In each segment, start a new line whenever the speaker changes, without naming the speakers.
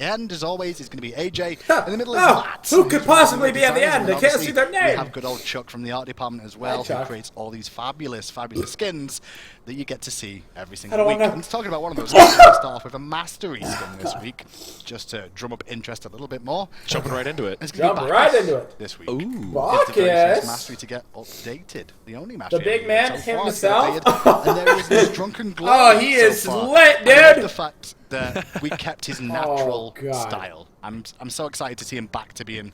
end, as always, is going to be AJ. In the middle is Matt.
Who could possibly be at the end? I can't see their name.
We have good old Chuck from the art department as well, who creates all these fabulous, fabulous skins that you get to see every single week. I'm talking about one of those skins. We're going to start off with a mastery skin this week, just to drum up interest a little bit more.
Jumping right into it.
Jump right into it.
This week.
Ooh.
It's the very first mastery to get updated. The only mastery.
The big man himself.
And there is this drunken glow.
Oh, he is lit, dude.
I love the fact that we kept his natural style. I'm so excited to see him back to being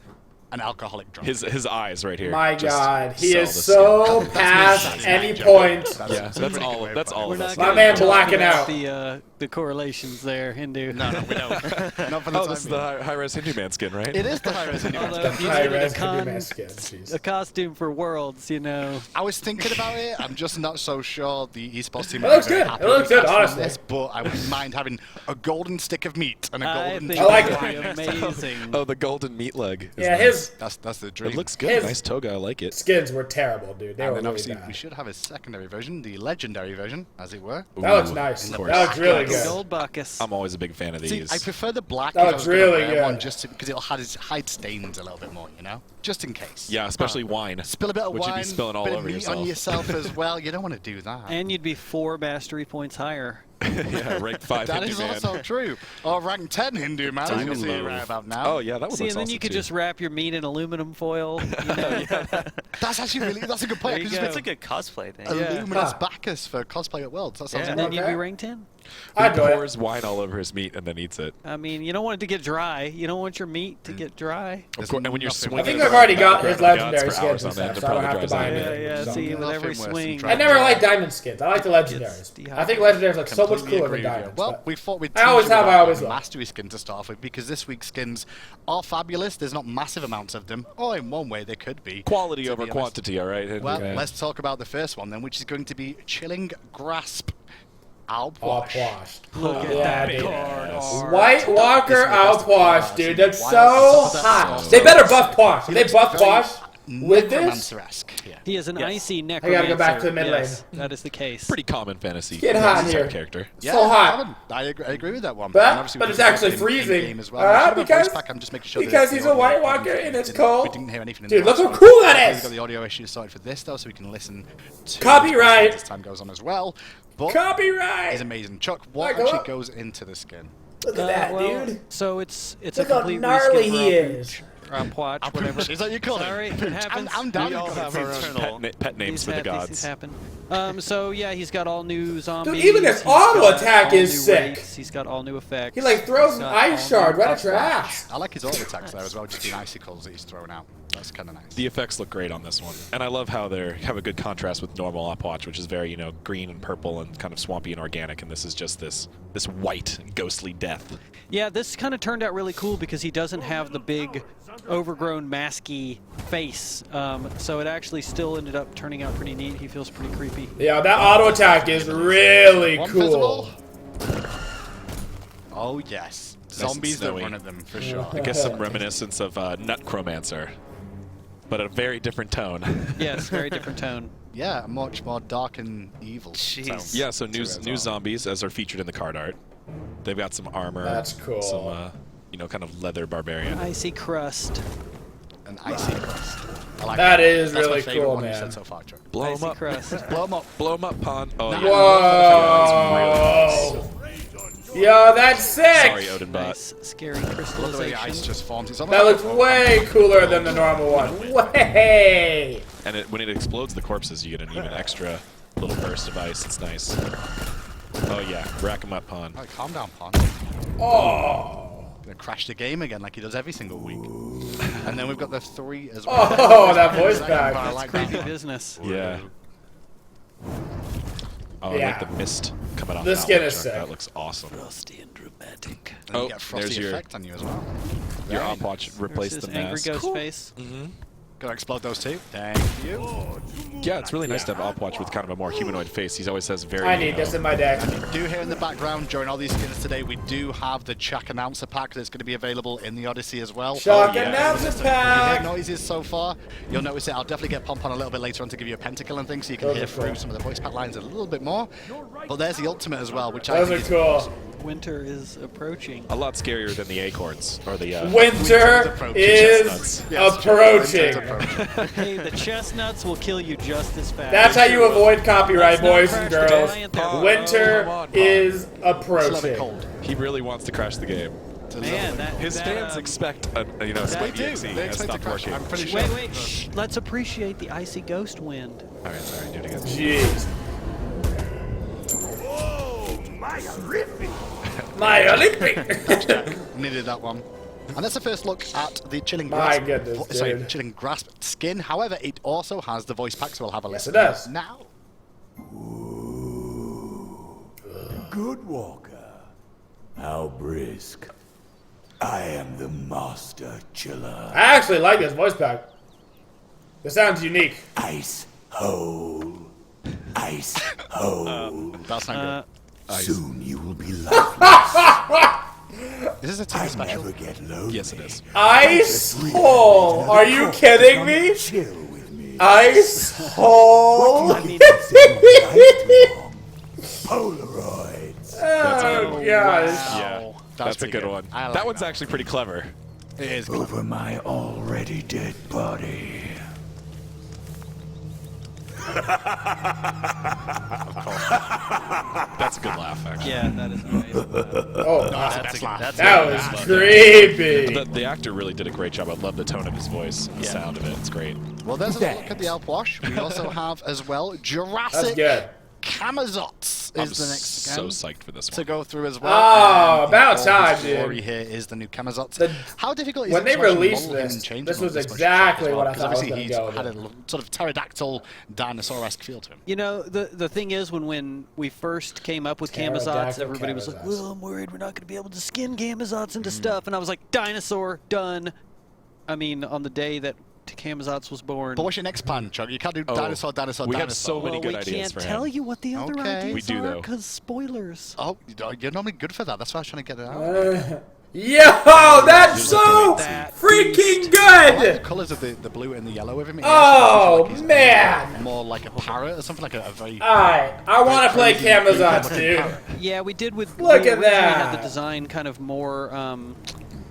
an alcoholic drunk.
His eyes right here.
My God, he is so past any point.
Yeah, that's all. That's all of us.
My man blacking out.
The correlations there, Hindu.
No, we don't. Not for the
Oh, this is the Hi-Rez Hindu Man skin, right?
It is the Hi-Rez Hindu Man
Although
skin.
if you did a costume for Worlds, you know.
I was thinking about it. I'm just not so sure the esports team.
It looks good. It looks good, honestly.
This, but I wouldn't mind having a golden stick of meat and a golden.
I like
it. Amazing.
Oh, the golden meat leg.
Yeah,
nice.
That's the dream.
It looks good. Nice toga. I like it.
Skins were terrible, dude. They
and
were
then
really
obviously
bad.
we should have a secondary version, the legendary version, as it were.
That looks nice. That looks really good.
Gold buckets.
I'm always a big fan of these.
See, I prefer the black.
That looks really good.
One just because it'll hide stains a little bit more, you know, just in case.
Yeah, especially wine.
Spill a bit of
which
wine,
you'd be spilling all
bit
over
of meat on yourself as well. You don't want to do that.
And you'd be 4 mastery points higher.
Yeah, rank 5
That
Hindu
is
Man.
also true. Or rank 10 Hindu Man, as you'll see right about now.
Oh yeah, that was.
See, and then you could just wrap your meat in aluminum foil. You know?
That's actually that's a good point.
There you go.
It's a good cosplay thing.
Luminous Bacchus for cosplay at Worlds. That sounds
And then you'd be rank 10.
I
He
do it.
pours wine all over his meat and then eats it.
I mean, you don't want it to get dry. You don't want your meat to get dry.
Of course, and when you're swinging,
I think I've already got his legendary
for hours
skins
on
and
end,
stuff, so I don't
probably
have to
dries
buy
out.
anything.
Yeah,
So.
see, with
Nothing
every
worse than
swing.
trying
I never liked diamond skins. I like the legendaries. I think legendaries look so much
Completely
cooler
agree
than
with you.
diamonds.
Well,
but
we thought we'd
I always
teach you
have, I
about
always
the
will.
mastery skin to start off with, because this week's skins are fabulous. There's not massive amounts of them. Or in one way, they could be.
Quality
to
over
be honest.
quantity, all right?
Well, let's talk about the first one then, which is going to be Chilling Grasp. Outwash.
Look at
Yeah,
that
dude.
card.
White Walker
This is the best
Outwash,
of
dude.
the
That's
class.
so
Wow, that's
hot.
awesome.
They better buff Quash.
He
They
looks
buff
very
Quash with this.
necromancer-esque. Yeah.
He is an icy
I
necromancer.
gotta go back to the mid
yes,
lane.
that is the case.
Pretty common fantasy.
Get hot
type
here.
Character.
So hot.
I agree with that one.
But-
And obviously
but
we
it's
did
actually
in
freezing.
game as well.
Because-
I'm just making sure
because
that
he's
the
a White
audio-
Walker and it's
we
cold.
didn't hear anything in
Dude,
the
look
last
how
one.
cool that
We've
is.
got the audio issues sorted for this though, so we can listen to
Copyright.
as time goes on as well. But
Copyright.
it's amazing. Chuck, what
Alright, go
actually
up.
goes into the skin?
Look at that,
well,
dude.
So it's
Look
a
how
complete
gnarly
reskin
he
for
is.
Watch, whatever.
Is that you call
Sorry,
it?
it happens.
I'm down.
We all
with
have
it.
our own pet names for the
These things
gods.
happen. So yeah, he's got all new zombies.
even his
he's
auto
got
attack
all
is
new
sick.
rates, He's got all new effects.
He like throws
He's
an
got
ice
all
shard
new
right at your
buff
ass.
I like his auto attacks there as well, just being icicles that he's thrown out. That's kind of nice.
The effects look great on this one, and I love how they have a good contrast with normal Upwatch, which is very, you know, green and purple and kind of swampy and organic, and this is just this white ghostly death.
Yeah, this kind of turned out really cool because he doesn't have the big, overgrown, masky face. So it actually still ended up turning out pretty neat. He feels pretty creepy.
Yeah, that auto attack is really
One
cool.
visible. Oh yes, zombies that
snowy.
run at them for sure.
I guess some reminiscence of Nutcromancer, but a very different tone.
Yes, very different tone.
Yeah, much more dark and evil.
Jeez.
Yeah, so new
as well.
zombies as are featured in the card art. They've got some armor.
That's cool.
Some, you know, kind of leather barbarian.
Icy crust.
An icy crust. I like
That is
That's
really
my favorite
cool,
one you
man.
said so far, Chuck.
Blow 'em
Icy
up.
crust.
Blow 'em up.
Blow 'em up, Pond. Oh,
Nah.
yeah.
Whoa. Yo, that's sick.
Sorry, Odinbot.
Nice, scary
I love the way the ice
crystallization.
just forms. It's
That looks way cooler than the normal one. Way.
And when it explodes the corpses, you get an even extra little burst of ice. It's nice. Oh yeah, rack 'em up, Pond.
Alright, calm down, Pond.
Oh.
Gonna crash the game again like he does every single week. And then we've got the 3 as well.
Oh, that voice
Second, but I
back.
like
Creepy
that one.
business.
Yeah. Oh, I
Yeah.
like the mist coming off.
The
that
skin
one,
is
Chuck.
sick.
That looks awesome.
Frosty and dramatic.
And you
Oh,
get a frosty
there's your-
effect on you as well.
Your
Very
Upwatch
nice.
replaced
There's
the
his angry
mask.
ghost face.
Gonna explode those two. Thank you.
Yeah, it's really nice to have Upwatch with kind of a more humanoid face. He always has very.
I need this in my deck.
Do hear in the background during all these skins today, we do have the Chuck announcer pack that's going to be available in the Odyssey as well.
Shock
yeah.
announcer
If you
pack.
hear noises so far, you'll notice it. I'll definitely get Pomp on a little bit later on to give you a pentacle and things so you can
Those
hear
are cool.
through some of the voice pack lines a little bit more. But there's the ultimate as well, which I
Those
think
are
is
cool.
Winter is approaching.
A lot scarier than the acorns or the
Winter is approaching.
Hey, the chestnuts will kill you just as fast.
That's how you avoid copyright,
Let's
boys
not
and
crash the
girls.
giant there.
Winter is
It's a little bit
approaching.
cold.
He really wants to crash the game.
Man,
His fans expect a Smite
They
EXE
do. They
has
expect
stopped
to crash.
working.
I'm pretty sure.
Wait, shh. Let's appreciate the icy ghost wind.
All right, sorry, do it again.
Jeez. My Olympic.
Needed that one. And that's the first look at the Chilling
My
Grasp.
goodness,
Sorry,
dude.
Chilling Grasp skin. However, it also has the voice pack, so we'll have a
Yes,
listen
it does.
now.
Good walker. How brisk. I am the master chiller.
I actually like this voice pack. This sounds unique.
Ice hole. Ice hole.
That's not
Soon you will be lifeless.
good. Is this a TV special?
Never get lonely.
Yes, it is.
Ice hole. Are you kidding me?
Chill with me.
Ice hole.
Polaroids.
Oh gosh.
Yeah, that's a
pretty
good
good.
one.
I like
That one's
that.
actually pretty clever.
It is.
Over my already dead body.
That's a good laugh, actually.
Yeah, that is amazing.
Oh,
That's
that was creepy.
The actor really did a great job. I love the tone of his voice, and the sound of it. It's great.
Well, there's a look at the Elf Wash. We also have as well
That's
Jurassic
good.
Camazots
I'm
is the next
so
scan
psyched for this
to
one.
go through as well.
Oh,
And
about
all
time,
the glory
dude.
here is the new Camazots.
The-
How difficult is
when
it
they
to actually
released
model him
this,
and change
this
him
was
much as
exactly
well?
what I
Because
thought was
obviously
gonna
he's
go
had a
with.
sort of pterodactyl dinosaur-esque feel to him.
You know, the thing is, when we first came up with Camazots,
Pterodactyl
everybody was like,
Camazots.
well, I'm worried we're not going to be able to skin Camazots into stuff. And I was like, dinosaur, done. I mean, on the day that Camazots was born.
But what's your next plan, Chuck? You can't do
Oh,
dinosaur.
we have so many
well,
good
we
ideas
can't
for
tell
him.
you what the other
Okay.
ideas
We do,
are,
though.
because spoilers.
Oh, you're normally good for that. That's why I was trying to get it out.
Yo, that's so
That
freaking
I like the
good.
colours of the blue and the yellow with him. It
Oh,
actually looks like
man.
more like a parrot or something, like a very.
Alright, I want to play
crazy
Camazots,
looking
dude.
parrot.
Yeah, we did with.
Look
we
at
originally had
that.
the design kind of more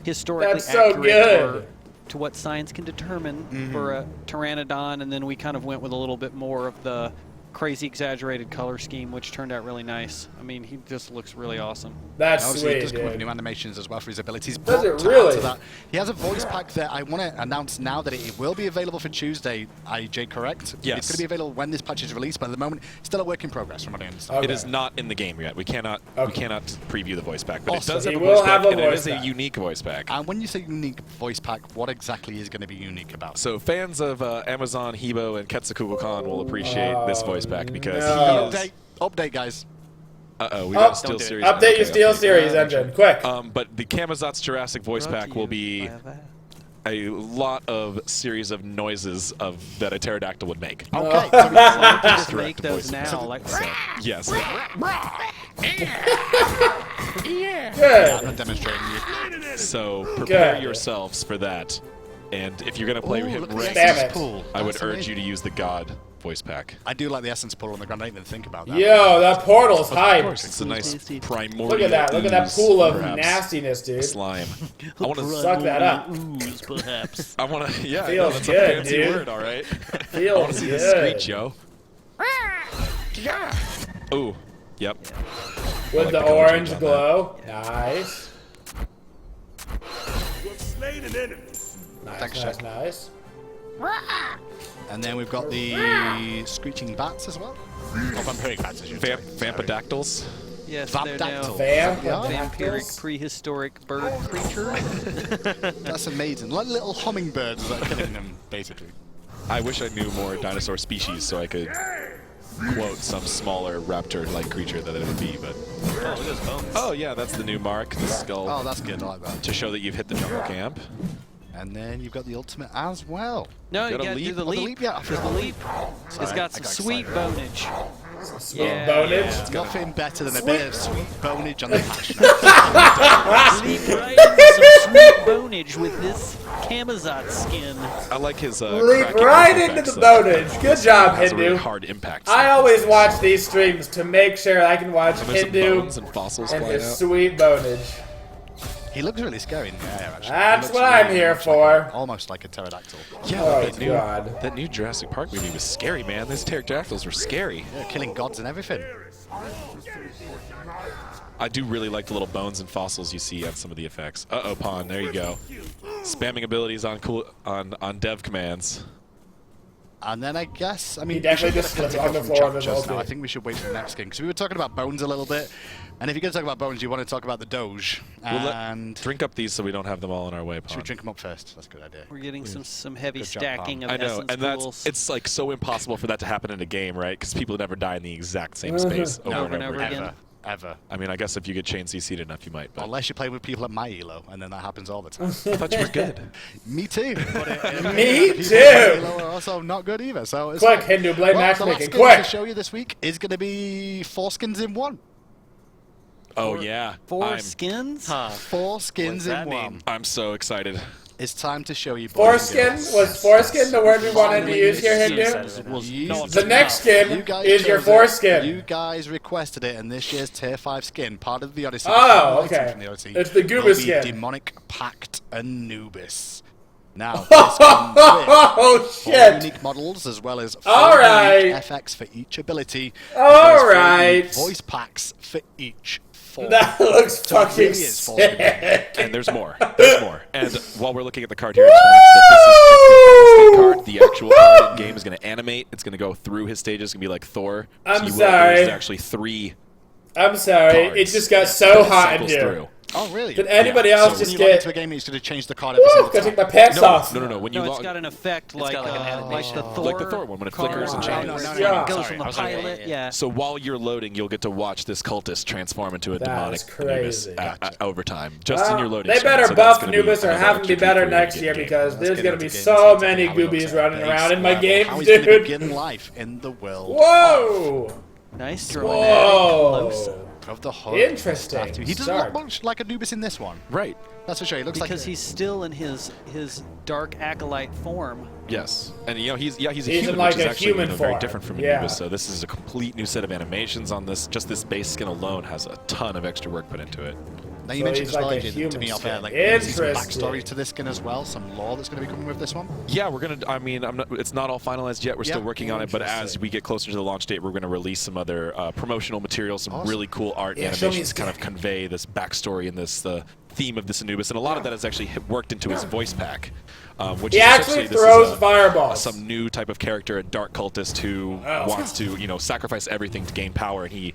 historically
That's so
accurate
good.
to what science can determine for a pteranodon, and then we kind of went with a little bit more of the crazy exaggerated color scheme, which turned out really nice. I mean, he just looks really awesome.
That's
Obviously, it
sweet,
does come with
dude.
new animations as well for his abilities.
Does
But
it
to add
really?
to that, he has a voice pack that I want to announce now that it will be available for Tuesday. IJ, correct?
Yes.
It's going to be available when this patch is released, but at the moment, still a work in progress, from what I understand.
Okay.
It is not in the game yet. We cannot preview the voice pack, but
Awesome.
it does have
He
a
will
voice
have
pack,
a
and it
voice
is a
pack.
unique voice pack.
And when you say unique voice pack, what exactly is going to be unique about it?
So fans of Amazon, Hebo, and Quetzalcoatl will appreciate this voice pack because
no.
he is.
Update, guys.
Uh-oh, we got a
Up-
Steel Series.
Update your
okay,
Steel
update.
Series engine, quick.
But the Camazots Jurassic voice
Brought
pack
to
will
you
be
by that.
a lot of series of noises that a pterodactyl would make.
Okay.
Just
Direct
make those
voice.
now, like.
Yes.
Good.
I'm not demonstrating you.
So prepare
Good.
yourselves for that. And if you're going to play
Ooh,
him
look at the
right,
Damn
essence
it.
pool.
I would
That's
urge
amazing.
you to use the God voice pack.
I do like the essence pool on the ground. I didn't even think about that.
Yo, that portal's
Of
hype.
course, it's a nice
Tasty.
primordial
Look at that. Look at that
ooze,
pool of
perhaps,
nastiness, dude.
slime. I want to
Suck that up.
Ooze, perhaps.
I want to. Yeah, I know,
Feels
that's
good,
a fancy
dude.
word. All right. I want
Feels
to see the
good.
screech, yo. Ooh. Yep.
With
like
the
the color
orange
change on
glow. Nice. Nice,
Thanks,
nice,
Jack.
nice.
And then we've got the screeching bats as well. Or vampiric bats, I should say.
Vampodactyls.
Yes, they're now
Vampdactyl.
vampiric prehistoric bird creature.
That's amazing. Like little hummingbirds that are killing them, basically.
I wish I knew more dinosaur species so I could quote some smaller raptor-like creature that it would be, but... Oh, yeah, that's the new mark, the skull,
Oh, that's good. I like that.
to show that you've hit the jungle camp.
And then you've got the ultimate as well.
No, you
Gotta
gotta do
leap.
the
Oh, the
leap.
leap, yeah.
There's the leap. It's got some
got
sweet
excited.
bonage.
Sweet
Yeah,
bonage.
Nothing better than a bit of sweet bonage on the patch.
Leap right into some sweet bonage with this Camazot's skin.
I like his
Leap
cracking
right
effects,
into the
though.
bonage. Good job,
Has a really
Hindu.
hard impact.
I always watch these streams to make sure I can watch
And there's some
Hindu
bones and fossils
and
flying
his
out.
sweet bonage.
He looks really scary in the air, actually.
That's
He looks
what I'm
really
here
much
for.
Like almost like a pterodactyl.
Yeah,
Oh,
that new,
God.
that new Jurassic Park movie was scary, man. Those pterodactyls were scary.
Yeah, killing gods and everything.
I do really like the little bones and fossils you see on some of the effects. Uh-oh, Pawn, there you go. Spamming abilities on dev commands.
And then I guess, I mean,
He definitely just
we should
slipped
get a
on the
from
floor
chat
of his
just now.
ulti.
I think we should wait for the next game because we were talking about bones a little bit. And if you're going to talk about bones, you want to talk about the Doge. And
Drink up these so we don't have them all in our way,
should we
Pawn.
drink them up first? That's a good idea.
We're getting some heavy
Good job,
stacking
Palm.
of
I know,
essence
and
pools.
it's like so impossible for that to happen in a game, right? Because people never die in the exact same space over and over again.
Ever.
I mean, I guess if you get chain CC'd enough, you might. But
Unless you play with people at my elo, and then that happens all the time.
I thought you were good.
Me too. But
Me
people
too.
at my elo are also not good either. So it's
Quick,
fine.
Hindu, blame
The
matchmaking,
last game
quick.
to show you this week is going to be 4 skins in 1.
Oh yeah,
Four skins?
Four skins in 1.
I'm so excited.
It's time to show you. boys and
Foreskin?
girls.
Was foreskin the word we wanted to use here, Hindu? The next skin
You guys
is your
chose it.
foreskin.
You guys requested it, and this year's Tier 5 skin, part of the Odyssey.
Oh,
the item
okay.
from the Odyssey,
It's the Gooba
will be
skin.
Demonic Pact Anubis. Now, this comes with
Oh
4
shit!
unique models, as well as 4
Alright.
unique FX for each ability. as well as 4
Alright.
unique voice packs for each form.
That looks
So it
fucking
really is full of
sick.
And there's more. There's more. And while we're looking at the card here, I just want to mention that this is just the battle state card. The actual card in game is going to animate. It's going to go through his stages. It's going to be like Thor.
I'm
you
sorry.
There's actually 3
I'm sorry,
cards
it just got
that
so
it
hot in
cycles
here.
through.
Oh, really?
Did anybody
Yeah,
else
so
When
just
you log into a
get...
game, it's going to change the card every
Woo!
single
Gotta
time.
take my pants off.
No. When you
No, it's
log,
got an effect like,
got like an animation.
like the Thor,
Like the Thor one, when it flickers and
card,
changes.
where
No,
it goes
sorry,
from the
I was like,
pilot. Yeah.
so while you're loading, you'll get to watch this cultist transform into a
That
demonic
is crazy.
Anubis over time, just in your loading.
They
screen.
better
So that's
buff
gonna be
Anubis or
another
have him be
QP
better
for you to
next
get
year
in game.
because there's
Let's
gonna
get
be
into games
so
and see
many
how he looks
goobies
at
running
base
around in my
level,
games,
how he's gonna
dude.
begin life in the world
Whoa!
Nice
Whoa!
dramatic
of the hood.
Interesting.
He doesn't
Start.
look much like Anubis in this one.
Right.
That's for sure. He looks
because
like
he's still in his dark acolyte form.
Yes, and you know he's a
He's
human,
in like
which is
a
actually
human
very
form.
different from
Yeah.
Anubis. So this is a complete new set of animations on this. Just this base skin alone has a ton of extra work put into it.
Now you
So
mentioned
he's
as well,
like a
AJ, to
human
me off air,
skin.
like you see some
Interesting.
backstory to this skin as well, some lore that's going to be coming with this one.
Yeah, we're gonna. I mean, it's not all finalized yet. We're still
Yeah.
working on it. But as
Interesting.
we get closer to the launch date, we're gonna release some other promotional materials, some
Awesome.
really cool art
Yeah, show me
animations
his
to kind of
dick.
convey this backstory and this theme of this Anubis, and a lot of that is actually worked into his voice pack. Which
He
is
actually
essentially this
throws
is
fireballs.
some new type of character, a dark cultist who
Oh.
wants to, sacrifice everything to gain power, and he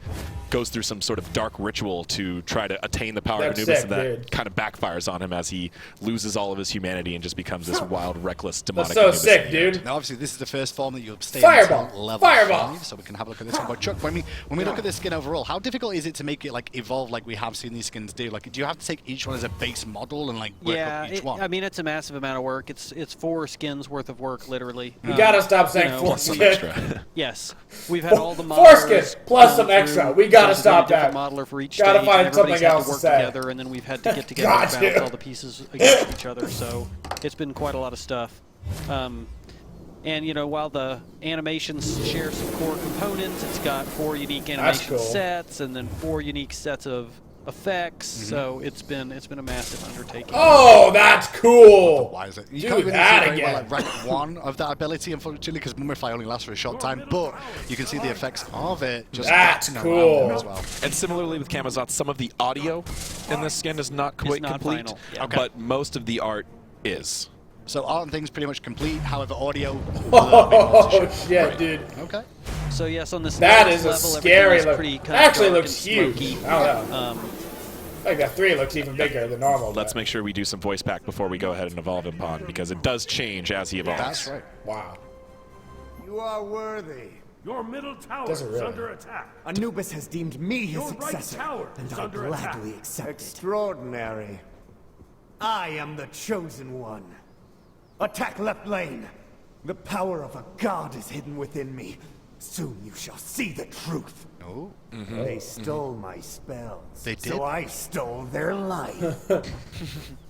goes through some sort of dark ritual to try to attain the power
That's
of Anubis,
sick,
and that
dude.
kind of backfires on him as he loses all of his humanity and just becomes this wild, reckless, demonic.
That's so
Anubis
sick,
in the end.
dude.
Now, obviously, this is the first form that you'll stay
Fireball!
until level
Fireball!
5, so we can have a look at this one. But Chuck, when we look at this skin overall, how difficult is it to make it like evolve like we have seen these skins do? Like, do you have to take each one as a base model and like work
Yeah,
up each one?
I mean it's a massive amount of work. It's 4 skins worth of work, literally.
You gotta stop saying
you know,
Plus some
foreskin.
extra.
Yes, we've had all the modelers
Foreskin plus
come
some extra.
through.
We gotta
There's a
stop
different
that.
modeler for each
Gotta
stage,
find
and
something
everybody's had
else
to
to
work
say.
together, and then we've had to get together
Got
and balance
you.
all the pieces against each other. So it's been quite a lot of stuff. And while the animations share some core components, it's got 4 unique animation
cool.
sets, and then 4 unique sets of effects. So it's been a massive undertaking.
Oh, that's cool.
Why is it? You
Do
can't really
that
see very well
again.
at rank 1 of that ability, unfortunately, because Mummify only lasts for a short time, but you can see the effects of it just
That's
wrapping around
cool.
them as well.
And similarly with Camazotz, some of the audio in this skin is not quite
not
complete,
final, yeah.
Okay.
but most of the art is.
So art and things pretty much complete, however audio...
Oh, shit, dude.
Okay.
So yes, on this
That
next
is a
level,
scary
everything is
look.
pretty kind
Actually
of dark
looks
and
huge.
smoky.
I don't know. Like that 3 looks even bigger than normal.
Let's
but-
make sure we do some voice pack before we go ahead and evolve him, Pond, because it does change as he evolves.
That's right.
Wow.
You are worthy.
Your middle tower
Does it
is
really?
under attack.
Anubis has deemed me his
Your right
successor,
tower
and
is
I
under attack.
gladly accept it. Extraordinary. I am the chosen one. Attack left lane. The power of a god is hidden within me. Soon you shall see the truth.
Oh.
They stole my spells.
They did?
So I stole their life.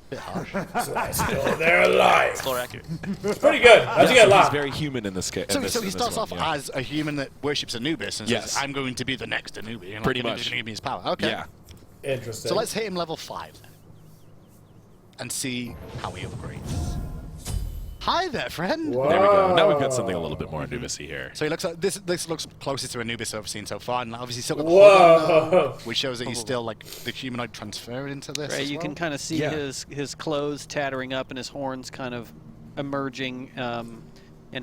Bit harsh.
Still they're alive.
It's more accurate.
It's pretty good. How'd you get
He's
locked?
very human in this case.
So he starts off as a human that worships Anubis and
Yes.
says, I'm going to be the next Anubis. And
Pretty
Anubis
much.
is going to give me his power. Okay.
Yeah.
Interesting.
So let's hit him level 5 then. And see how he upgrades. Hi there, friend.
Whoa.
There we go. Now we've got something a little bit more Anubis-y here.
So he looks like this looks closest to Anubis I've seen so far, and obviously still got the
Whoa.
hood on, which shows that he's still like the humanoid transferred into this.
Right,
as
you
well.
can kind of see his clothes tattering up and his horns kind of emerging, and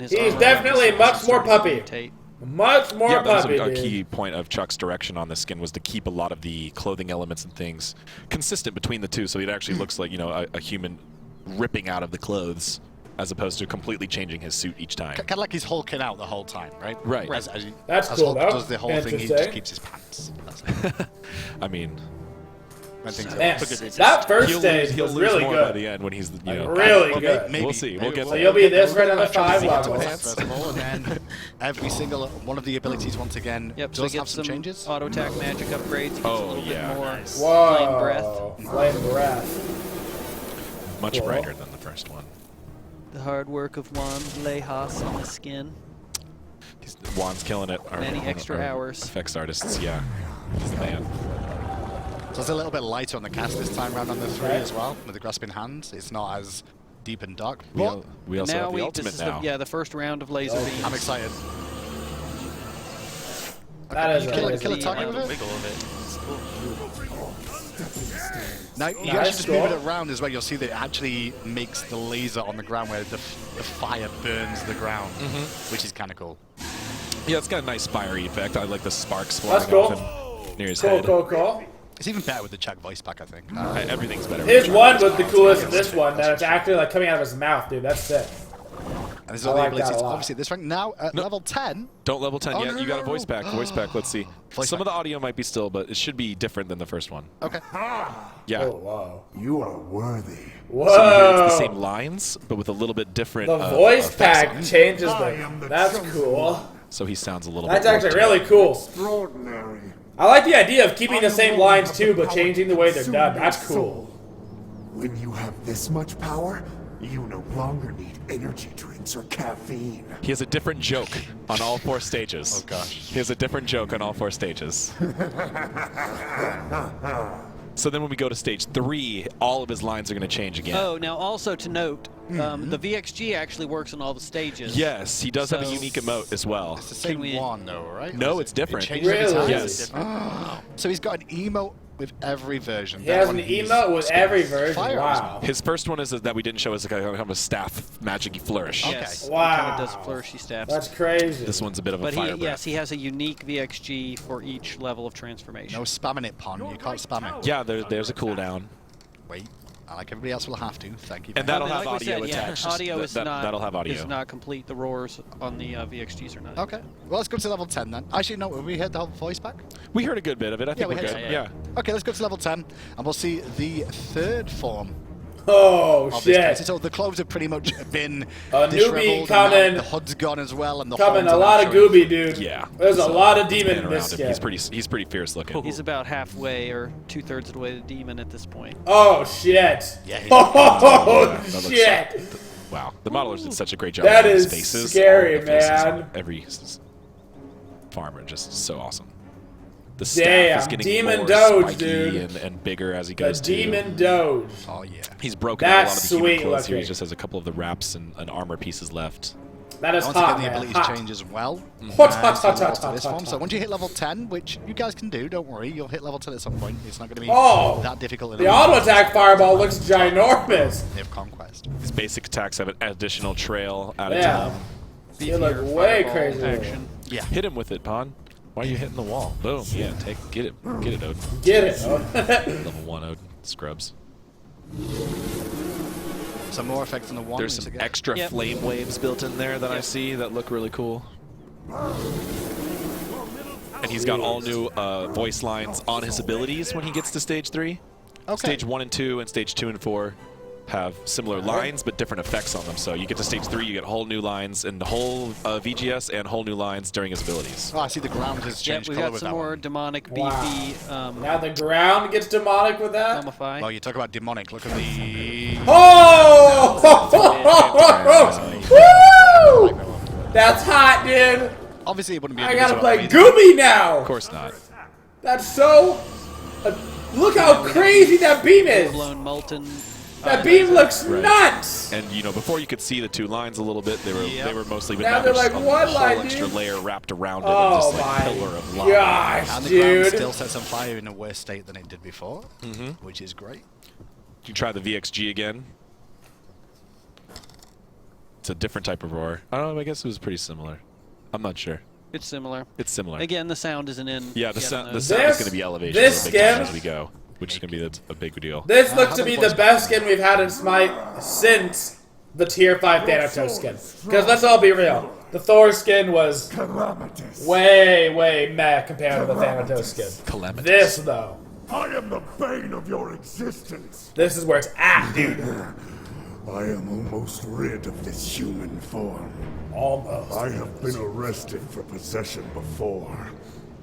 his.
He's
armor
definitely
is
much more
starting to
puppy.
mutate.
Much more
Yeah, that
puppy,
was a
dude.
key point of Chuck's direction on this skin was to keep a lot of the clothing elements and things consistent between the two, so it actually looks like, you know, a human ripping out of the clothes as opposed to completely changing his suit each time.
Kind of like he's hulking out the whole time, right?
Right.
As
That's
as
cool,
Hulk
though.
does the whole thing, he just
Interesting.
keeps his pants. That's it.
I mean,
When things are-
Man,
For good reasons.
that first
he'll
stage
lose
was
more
really
by
good.
the end when he's, you know,
Really
Well,
good.
maybe-
We'll see. We'll get
So
there.
you'll be this
We'll
for
get
another
back to
5
the
levels.
enhance first of all, and then every single one of the abilities once again
Yep, so
does
he
have
gets
some changes.
auto attack magic upgrades. He gets a
Oh,
little
yeah.
bit more
Whoa.
flame breath.
Flame breath.
Much
Cool.
brighter than the first one.
The hard work of Juan Lejas on the skin.
Juan's killing it.
Many extra hours.
Effects artists, yeah. He's the man.
So it's a little bit lighter on the cast this time around on the 3 as well, with the grasping hands. It's not as deep and dark. But
We also
now
have the
this
ultimate
is
now.
the first round of laser beams.
I'm excited.
That is
You kill a
amazing.
target
The
with it?
wiggle of it. It's cool.
Now, you
Nice
actually just move
score.
it around as well. You'll see that it actually makes the laser on the ground where the fire burns the ground, which is kind of cool.
Yeah, it's got a nice fiery effect. I like the sparks flying
That's cool.
off him near his
Cool,
head.
cool.
It's even better with the Chuck voice back, I think.
Everything's better.
His
with
one
Chuck.
was the coolest in this one, that it's actually like coming out of his mouth, dude. That's sick.
And this is
I
all the
like that
abilities.
a lot.
Obviously, this rank now at level 10.
Don't level 10
Oh,
yet.
no,
You got
no,
a voice
no.
back. Voice back. Let's see.
Voice
Some
back.
of the audio might be still, but it should be different than the first one.
Okay.
Yeah.
Oh, wow.
You are worthy.
So you hear it's the same
Whoa.
lines, but with a little bit different.
The voice
effects on
pack
it.
changes
I am the
That's
chosen
cool.
So he sounds a little
That's
bit.
actually
warped.
really cool.
Extraordinary.
I like the idea of keeping the same lines too, but changing the way they're done. That's cool.
When you have this much power, you no longer need energy drinks or caffeine.
He has a different joke on all 4 stages.
Oh, gosh.
He has a different joke on all 4 stages. So then when we go to stage 3, all of his lines are going to change again.
Oh, now also to note, the VXG actually works on all the stages.
Yes, he does have a
So-
unique emote as well.
It's the same
we-
one, though, right?
No,
Or is
it's
it-
different.
It changes every
Really?
time?
Yes.
So he's got an emote with every version.
He
That
has
one
an
he's
emote with
spinning
every version.
fire as
Wow.
His first one is that we didn't show is kind of a staff magic flourish.
Yes.
Okay.
He kind of
Wow.
does flourishy stabs.
That's crazy.
This one's a bit of a
But
fire
he, yes, he has a unique VXG for each level of transformation.
No spamming it, Pon. You can't spam it.
Yeah, there's a cooldown.
Wait. Like everybody else will have to. Thank you.
And
very
that'll
much.
have
like we
audio
said, yeah,
attached.
audio is not
That'll have audio.
is not complete. The roars on the VXGs are not.
Okay. Well, let's go to level 10 then. Actually, no. Have we heard the whole voice back?
We heard a good bit of it. I think
we
we're
heard
good.
some.
Yeah.
Okay, let's go to level 10, and we'll see the third form
Oh,
of this case.
shit.
So the clothes have pretty much been
A newbie
disheveled, and
coming.
now the hood's gone as well, and the
Coming
horns
a
are
lot
now
of
showing.
gooby, dude.
Yeah.
There's a
So,
lot of
it's
demon
been
in
around
this
him.
skin.
He's pretty fierce looking.
He's about halfway or 2/3 of the way to demon at this point.
Oh, shit.
Yeah, he's-
Oh,
That looks
shit.
Wow, the modelers did such a great job.
That
with his
is
faces.
scary,
All the faces
man.
on every farmer, just so awesome. The staff
Damn,
is getting
Demon
more
Doge,
spiky
dude.
and bigger as he
The
goes.
Demon Doge.
Oh, yeah.
He's broken out a lot
That's
of the human
sweet
clothes here. He
looking.
just has a couple of the wraps and armor pieces left.
That is
Once
hot,
again, the
man.
abilities
Hot.
change as well.
Hot, hot,
And
hot,
so
hot,
to
hot,
this
hot,
form. So
hot.
once you hit level 10, which you guys can do, don't worry, you'll hit level 10 at some point. It's not going to be
Oh,
that difficult. in
The
a
auto
minute.
attack fireball looks ginormous.
They have conquest.
His basic attacks have an additional trail added to
Yeah.
them.
They look
Beefier
way
fireball
crazy.
action.
Yeah.
Hit him with it, Pon. Why are you hitting the wall? Boom. Yeah, get it, Odin.
Get it.
Level 1 Odin scrubs.
Some more effects on the one.
There's
once
some
again.
extra
Yep.
flame waves built in there that I
Yep.
see that look really cool. And he's got all new voice lines on his abilities when he gets to stage 3.
Okay.
Stage 1 and 2 and stage 2 and 4. have similar lines but different effects on them. So you get to stage 3, you get whole new lines and the whole VGS and whole new lines during his abilities.
Oh, I see the ground has changed
we've
color
got
with
some
that
more
one.
demonic, beefy.
Now the ground gets demonic with that.
Mummify.
Oh, you talk about demonic. Look at the...
Oh! Woo! That's hot, dude.
Obviously, it wouldn't be.
I gotta play Gooby now.
Of course not.
That's so. Look how crazy that beam is.
Blown molten.
That beam looks
Right.
nuts.
And you know, before you could see the 2 lines a little bit, they were mostly. But
Now they're
there's
like
a
one
whole
line,
extra
dude.
layer wrapped around it,
Oh
of just like
my
pillar of lava.
gosh,
And the ground
dude.
still sets on fire in a worse state than it did before, which is great.
You try the VXG again. It's a different type of roar. I don't know. I guess it was pretty similar. I'm not sure.
It's similar.
It's similar.
Again, the sound isn't in.
Yeah, the
yet
sound
on those.
is going to be elevation
this
a big time
skin-
as we go, which is going to be a big deal.
This looks to be the best skin we've had in Smite since the Tier 5 Thanatos skin. Because let's all be real. The Thor skin was way meh compared to the Thanatos skin.
Calamitous.
This, though.
I am the bane of your existence.
This is where it's at, dude.
I am almost rid of this human form.
Almost.
I have been arrested for possession before,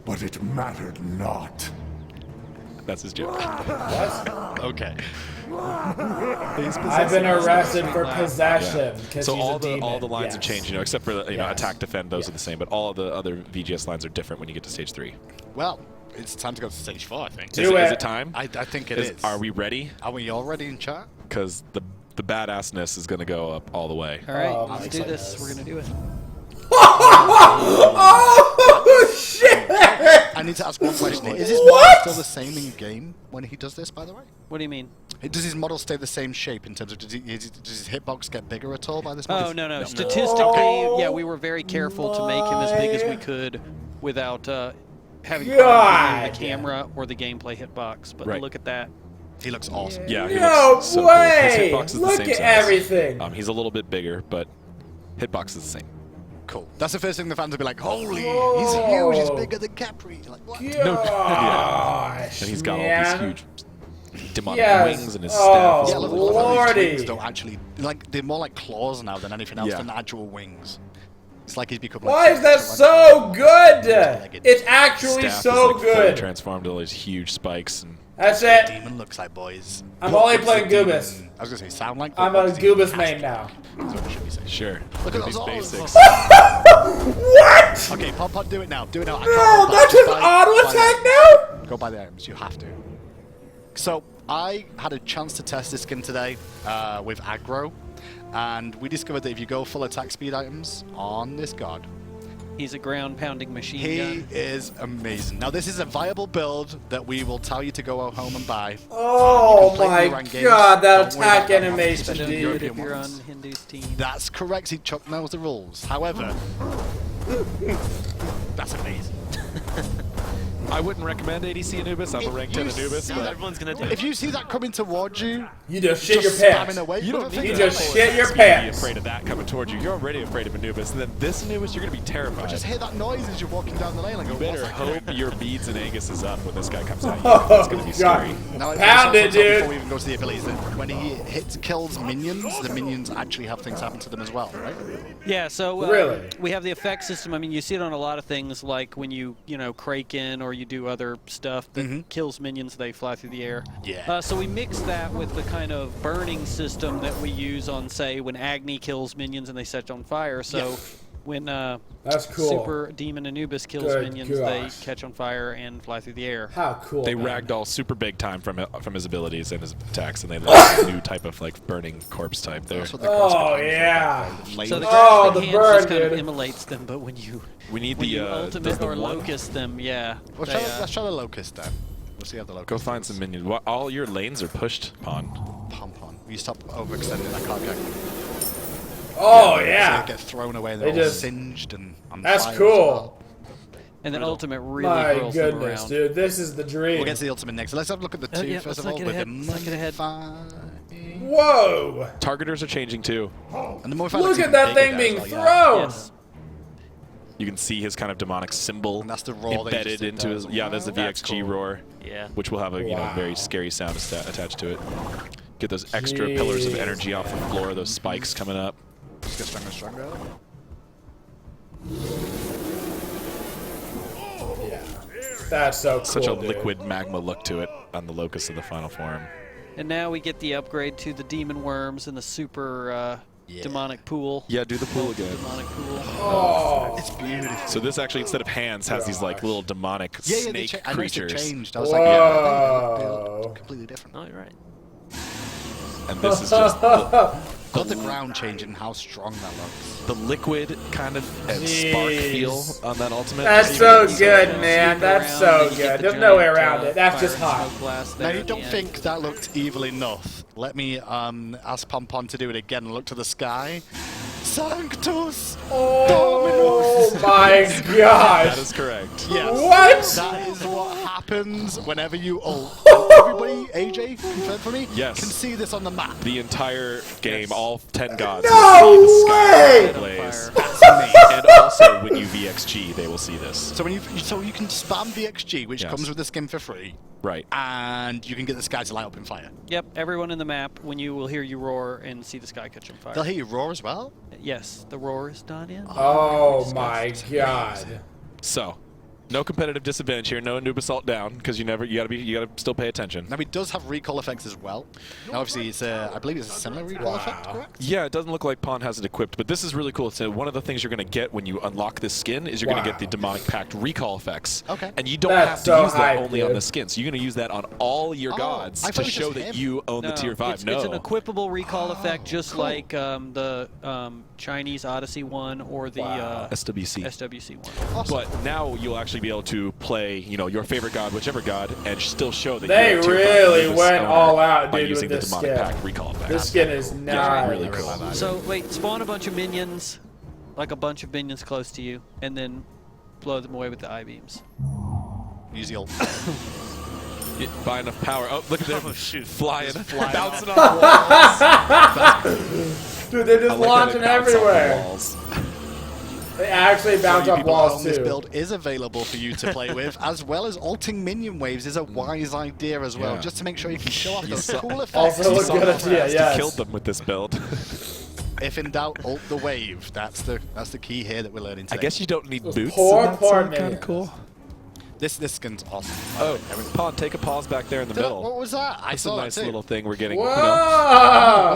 but it mattered not.
That's his joke.
Okay.
I've been arrested for possession.
Yeah. So
he's
all
a
the
demon.
lines have changed, you know, except for the, you know,
Yes.
attack, defend. Those
Yes.
are the same, but all of the other VGS lines are different when you get to stage 3.
Well, it's time to go to stage 4, I think.
Do
Is
it.
it time?
I think it is.
Are we ready?
Are we all ready in chat?
Because the badassness is going to go up all the way.
All right,
Oh, my
let's do this.
goodness.
We're gonna do it.
Oh, shit!
I need to ask one question here. Is his
What?
model still the same in game when he does this, by the way?
What do you mean?
Does his model stay the same shape in terms of does his hitbox get bigger at all by this point?
Oh, no. Statistically, yeah, we were very careful to make him as big as we could without having
God.
the camera or the gameplay hitbox. But
Right.
look at that.
He looks awesome.
Yeah, he
No
looks so
way!
Cool. His hitbox is the
Look
same
at
size.
everything.
He's a little bit bigger, but hitbox is the same.
Cool. That's the first thing the fans will be like, holy, he's huge, he's bigger than Capri. Like, what?
Gosh,
And he's got
man.
all these huge demonic
Yes.
wings and his
Oh,
staff.
Yeah,
is
look,
really
look,
cool.
look, these
Lordy.
wings don't actually, like, they're more like claws now than anything else than actual wings. It's like he's become like...
Why is that so good? It's actually
Staff
so
is like fully
good.
transformed to all these huge spikes. And
That's it.
Demon looks like, boys.
I'm
What
only
does
playing
the demon-
Goobus.
I was going to say, sound like...
I'm
what
a
does he
Goobus
has
main
to
now.
Is what should we say?
sure,
Look at
these
those
basics.
What?
Okay, Pop, do it now. Do it now. I
No,
can't
that's
just
an
buy
auto
the
attack
items.
now?
Go buy the items. You have to. So, I had a chance to test this skin today with aggro, and we discovered that if you go full attack speed items on this god,
He's a ground-pounding machine
he
gun.
is amazing. Now, this is a viable build that we will tell you to go home and buy.
Oh
You can play
my
in your own games.
god, that
Don't worry
attack
about that.
animation,
Especially
Don't
the
do it
European
if you're on
ones.
Hindu's team.
That's correct. He Chuck knows the rules. However, that's amazing.
I wouldn't recommend ADC Anubis. I'm a rank 10 Anubis, but
Everyone's gonna do
If you see that coming towards you,
You just shit your
just
pants.
spamming away.
you don't
with
need
a
You
finger.
just shit your
be
pants.
afraid of that coming towards you. You're already afraid of Anubis, and then this Anubis, you're gonna be terrified.
Just hear that noise as you're walking down the lane and go,
You better
"What's that?"
hope your beads and Angus is up when this guy comes at you.
Oh,
It's gonna be
God.
scary.
Now, I
Pound
just
it,
also said
dude.
Before we even go to the abilities, that when he kills minions, the minions actually have things happen to them as well, right?
Yeah, so
Really?
we have the effect system. I mean, you see it on a lot of things, like when you Kraken or you do other stuff that kills minions, they fly through the air.
Yeah.
So we mix that with the kind of burning system that we use on, say, when Agni kills minions and they set on fire. So when
That's cool.
Super Demon Anubis kills
Good
minions,
gosh.
they catch on fire and fly through the air.
How cool.
They
man.
ragdoll super big time from his abilities and his attacks, and they have a new type of like burning corpse type there.
That's what the
Oh,
crossbow is.
yeah.
Flame.
So the
Oh,
grasping
the
hands just
burn,
kind of
dude.
immolates them, but when you
We need
when
the
you
does
ultimate
the
or
one-
locust them, yeah.
Let's
they,
try, let's try the locust then. We'll see how the locust
Go find
is.
some minions. All your lanes are pushed, Pawn.
Pom-pom. You stop overextending that card gang.
Oh,
So
yeah.
they get thrown away and
They
they're all
just-
singed and on
That's
fire as
cool.
well.
and then ultimate really
My
hurls them
goodness,
around.
dude. This is the dream.
We'll get to the ultimate next. So let's have a look at the two
yeah,
first
let's
of
not
all.
get
With
ahead,
the
let's not get ahead.
Mudfire.
Whoa.
Targeters are changing too.
And the more
Look at that thing being thrown.
Yes.
You can see his kind of demonic symbol
And that's the roar that he
embedded
just did
into
there.
his. Yeah, there's the
That's
VXG
cool.
roar,
Yeah.
which will have a
Wow.
very scary sound attached to it. Get those extra pillars of energy off the floor, those spikes coming up.
Just get stronger and stronger.
Yeah. That's so cool,
Such a
dude.
liquid magma look to it on the Locust of the final form.
And now we get the upgrade to the demon worms and the super demonic pool.
Yeah, do the pool again.
Demonic pool.
Oh.
It's beautiful.
So this actually, instead of hands, has these like little demonic snake
I noticed it
creatures.
changed. I was
Whoa.
like, yeah, they look completely different.
Oh, you're right.
And this is just
Got the ground changing, how strong that looks.
the liquid kind of spark feel on that ultimate.
That's so good, man. That's so good. There's no way around it. That's just hot.
Now, you don't think that looked evil enough? Let me ask Pompon to do it again and look to the sky. Sanctus
Oh
Dominus.
my
That
gosh.
is correct.
Yes.
What?
That is what happens whenever you ult. Everybody, AJ, confirm for me?
Yes.
Can see this on the map.
The entire game, all 10 gods
No
will see the sky
way!
ablaze.
That's amazing.
And also, when you VXG, they will see this.
So when you can spam the XG, which
Yes.
comes with the skin for free,
Right.
and you can get the sky to light up in fire.
Yep, everyone in the map, when you will hear you roar and see the sky catch on fire.
They'll hear you roar as well.
Yes, the roar is not in.
Oh my god.
So, no competitive disadvantage here. No Anubis ult down because you gotta still pay attention.
Now, it does have recall effects as well. Now, obviously, it's I believe it's a similar recall effect, correct?
Yeah, it doesn't look like Pawn has it equipped, but this is really cool. So one of the things you're going to get when you unlock this skin is you're going to get the Demonic Pact recall effects.
Okay.
And you don't
That's
have to
so
use that
hype,
only on
dude.
the skin. So you're going to use that on all your gods
I
to
thought it was
show
just
that
him.
you own the tier 5.
It's an equipable recall effect, just like the Chinese Odyssey one or the
SWC.
SWC one.
But now you'll actually be able to play, your favorite god, whichever god, and still show that
They
you're a tier 5
really
Anubis
went
owner
all out,
by
dude,
using
with
the
this
Demonic
skin.
Pact recall effect.
This skin is nice.
really cool.
So wait, spawn a bunch of minions, like a bunch of minions close to you, and then blow them away with the I-beams.
Use the ult.
Buy enough power. Oh, look at them flying,
flying
bouncing off walls.
Dude, they're just
I like how
launching
they bounce off the
everywhere.
walls.
They actually bounce
For you
off
people at
walls
home, this
too.
build is available for you to play with, as well as ulting minion waves is a wise idea as well,
Yeah.
just to make sure you can show off those
saw-
cool effects.
Also
You
a
saw
good
how
idea,
fast he
yes.
killed them with this build.
If in doubt, ult the wave. That's the key here that we're learning today.
I guess you don't need boots.
poor,
in that
poor
side,
minions.
kinda cool.
this skin's awesome.
Oh, Pawn, take a pause back there in the middle.
What was that? I
That's
saw
a
that
nice
too.
little thing we're getting.
Whoa!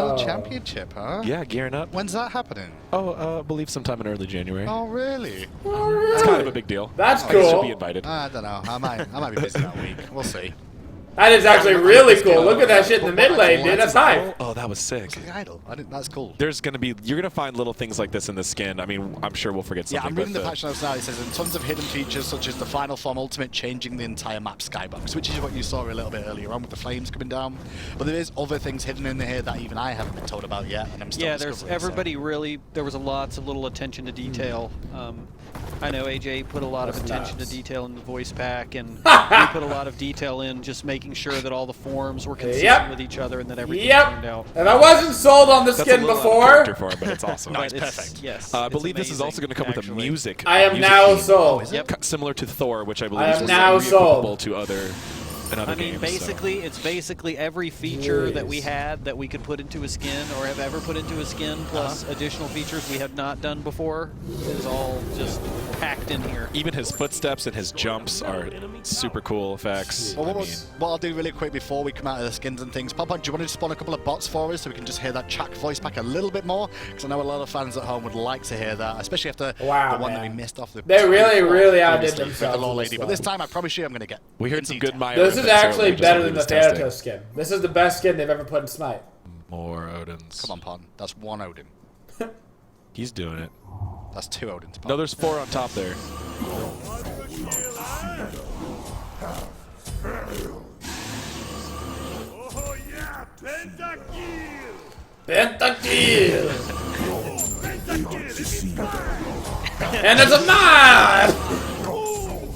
World Championship, huh?
Yeah, gearing up.
When's that happening?
Oh, I believe sometime in early January.
Oh, really?
It's kind of a big deal.
That's
I should
cool.
be invited.
I don't know. I might be busy that week. We'll see.
That is actually really cool. Look at that shit in the mid lane, dude. That's hype.
Oh, that was sick.
The idol. That's cool.
There's gonna be, you're gonna find little things like this in the skin. I mean, I'm sure we'll forget
Yeah,
something.
I'm reading the
but
patch notes now. It says, and tons of hidden features such as the final form ultimate changing the entire map skybox, which is what you saw a little bit earlier on with the flames coming down. But there is other things hidden in here that even I haven't been told about yet, and I'm still
Yeah, there's
discovering,
everybody really. There was lots of little attention to detail. I know AJ put a lot of
That's
attention
nuts.
to detail in the voice pack, and we put a lot of detail in just making sure that all the forms were consistent
Yep.
with each other and that everything
Yep.
turned out.
And I wasn't sold on the
that's
skin
a little
before.
out of character for him, but it's awesome.
Nice,
But it's-
perfect.
Yes.
I
it's
believe this is also
amazing,
going to come with a
actually.
music.
I am
music
now
theme.
sold.
Yep.
Similar to Thor, which I believe
I
is
am
also
now
applicable
sold.
to other
I mean,
games. so.
basically, it's basically every feature that we
Jeez.
had that we could put into a skin or have ever put into a skin, plus additional features we have not done before, is all just packed in here.
Even his footsteps and his jumps are super cool effects.
Well,
I mean,
what I'll do really quick before we come out of the skins and things, Papa, do you want to spawn a couple of bots for us so we can just hear that Chuck voice back a little bit more? Because I know a lot of fans at home would like to hear that, especially after
Wow,
the one that we
man.
missed off the.
They really, really outdid
previously with
themselves
the Law
with
Lady.
this
But
one.
this time, I promise you, I'm going to get.
we heard
in
some
detail.
good Maya.
This is
Odins earlier,
actually
just
better
when
than
we
the
was testing.
Thanatos skin. This is the best skin they've ever put in Smite.
More Odins.
Come on, Pon. That's one Odin.
He's doing it.
That's two Odins. Pon.
No, there's 4 on top there.
Oh yeah, pentakill!
Pentakill!
Pentakill is
And it's a man!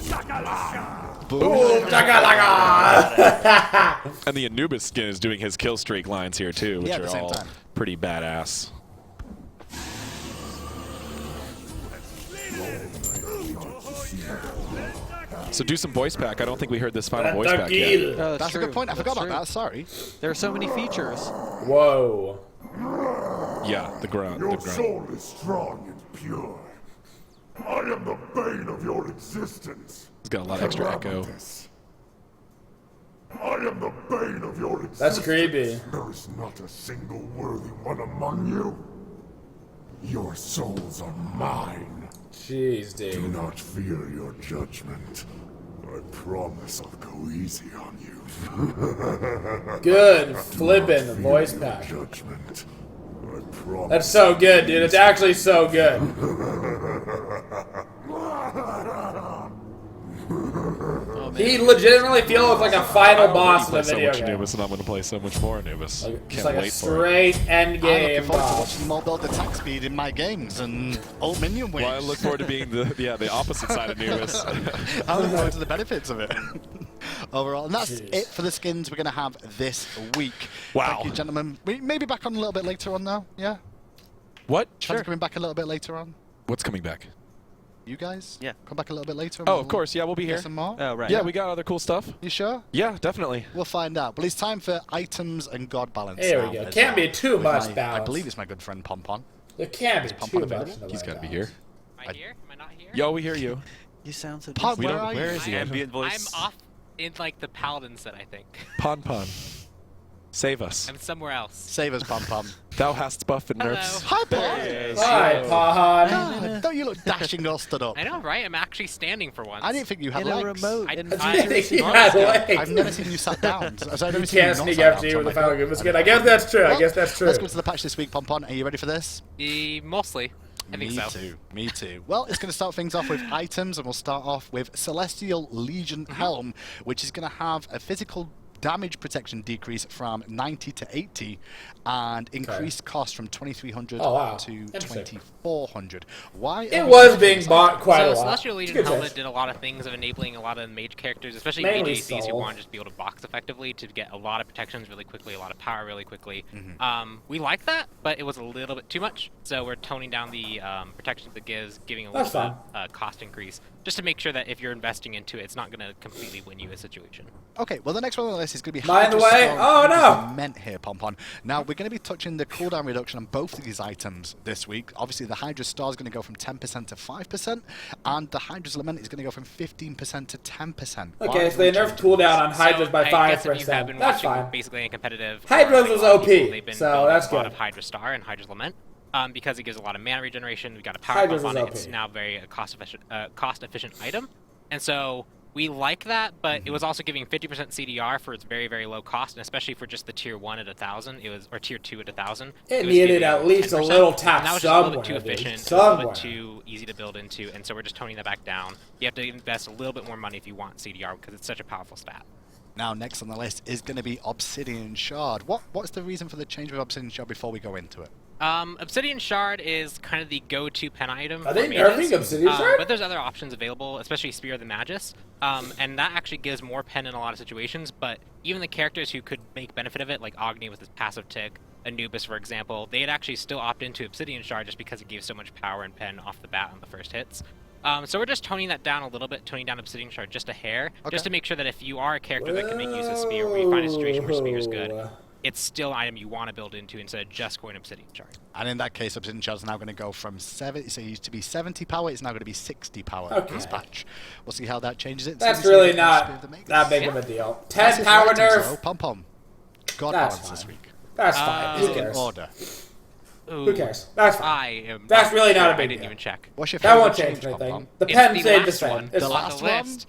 shakalaka!
Boom, chakalaka!
And the Anubis skin is doing his kill streak lines here too, which
Yeah, at
are
the same
all
time.
pretty badass. So do some voice pack. I don't think we heard this final voice pack yet.
That's a good point. I forgot about that. Sorry.
There are so many features.
Whoa.
Yeah, the grunt.
Your soul is strong and pure. I am the bane of your existence.
It's got a lot of extra echo.
I am the bane of your existence.
That's creepy.
There is not a single worthy one among you. Your souls are mine.
Jeez,
Do
dude.
not fear your judgment. I promise I'll go easy on you.
Good flippin' voice pack.
Judgment. I promise.
That's so good, dude. It's actually so good.
Oh, man.
He legitimately feels like a final boss in a
Play so
video
much
game.
Anubis, and I'm gonna play so much more Anubis.
Just
Can't
like a
wait for it.
straight end
I'm
game
looking forward to
boss.
watching them all build attack speed in my games and old minion waves.
Well, I look forward to being the opposite side of Anubis.
I look forward to the benefits of it. Overall, and that's it for the skins we're going to have this week.
Wow.
Thank you, gentlemen. We may be back on a little bit later on now, yeah?
What?
Chad's coming back a little bit later on.
What's coming back?
You guys?
Yeah.
Come back a little bit later. And
Oh, of course. Yeah, we'll be
Get
here.
some more?
Oh, right.
Yeah, we got other cool stuff.
You sure?
Yeah, definitely.
We'll find out. But it's time for items and god balance.
There
now
we go.
as
Can't
well.
be too
With
much
I
balance.
believe it's my good friend Pompon.
There can't be
Pom
too
Pom
much.
available?
in the
He's
way
got to be
balance.
here.
Am I here? Am I not here?
Yo, we hear you.
You sound so
Pon,
distant.
where are you?
Where is he?
I'm
voice.
off in like the paladin set, I think.
Pon Pon. Save us.
I'm somewhere else.
Save us, Pompon.
Thou hast buff and
Hello.
nerfs.
Hi, Pon!
Hi, Pahan.
God, don't you look dashing all stood up?
I know, right? I'm actually standing for once.
I didn't think you had
In a
legs.
remote.
I-
in
I-
You
I-
had legs.
I've never seen you sat down. So I've never
You
seen
can't
not
sneak
sat
after
down,
you with
so
the final
I'm
good
like,
skin. I guess that's true. I
Well,
guess that's true.
Let's go to the patch this week, Pompon. Are you ready for this?
Mostly. I think
Me
so.
too. Me too. Well, it's going to start things off with items, and we'll start off with Celestial Legion Helm, which is going to have a physical damage protection decrease from 90 to 80, and increased cost from 2,300
Oh, wow.
to
Interesting.
2,400. Why?
It was being bought quite a
So
lot.
Celestial
It's
Legion
good
Helmet
choice.
did a lot of things of enabling a lot of mage characters, especially
Mainly
mage ACs who
Soul.
want to just be able to box effectively to get a lot of protections really quickly, a lot of power really quickly.
Mm-hmm.
We like that, but it was a little bit too much, so we're toning down the protections it gives, giving a
That's
little bit cost increase, just to make sure that if you're investing into it, it's not going to completely win you a situation.
Okay, well, the next one on the list is going to be
Mind the
Hydra
way?
Storm.
Oh,
What
no!
is meant here, Pompon. Now, we're going to be touching the cooldown reduction on both of these items this week. Obviously, the Hydra Star is going to go from 10% to 5%, and the Hydra's Lament is going to go from 15% to 10%.
Okay, so they nerfed cooldown on Hydras by
I guess
5%.
if you have been
That's
watching
fine.
basically in competitive,
Hydras
like,
was
a lot of
OP,
people, they've been
so
building
that's
a lot
good.
of Hydra Star and Hydra's Lament. Because it gives a lot of mana regeneration, we've got a power
Hydras
buff on
is
it.
OP.
It's now very cost efficient item, and so we like that. But it was also giving 50% CDR for its very, very low cost, and especially for just the tier 1 at 1,000, it was, or tier 2 at 1,000.
It
was
needed
giving
at least a
10%,
little tap
and that was just a little bit too
somewhere, dude.
efficient, a little
Somewhere.
bit too easy to build into, and so we're just toning that back down. You have to invest a little bit more money if you want CDR because it's such a powerful stat.
Now, next on the list is going to be Obsidian Shard. What's the reason for the change with Obsidian Shard before we go into it?
Obsidian Shard is kind of the go-to pen item.
Are
for
they
mages.
nerfing Obsidian Shard?
But there's other options available, especially Spear of the Magus, and that actually gives more pen in a lot of situations. But even the characters who could make benefit of it, like Agni with his passive tick, Anubis, for example, they'd actually still opt into Obsidian Shard just because it gives so much power and pen off the bat on the first hits. So we're just toning that down a little bit, toning down Obsidian Shard just a hair, just to make sure that if you are a character that can make use of Spear, or you find a situation where Spear is good, it's still an item you want to build into instead of just going Obsidian Shard.
And in that case, Obsidian Shard is now going to go from 70, so it used to be 70 power, it's now going to be 60 power
Okay.
this patch. We'll see how that changes it.
That's
So we see
really
if
not
Spear of the Magus.
that big of a deal.
That's
10
it
power
for items,
nerf.
though. Pom-pom. God
That's
balance this
fine.
week.
That's fine.
Is
Who
it in
cares?
order?
Who cares? That's fine.
I am.
That's really not a
I
big
didn't
deal.
even check.
What's your
That
favorite
won't change
change,
anything.
Pom-pom?
The
It's
pen
the
stayed the
last
same.
one.
It's
The
fine.
last
On the list.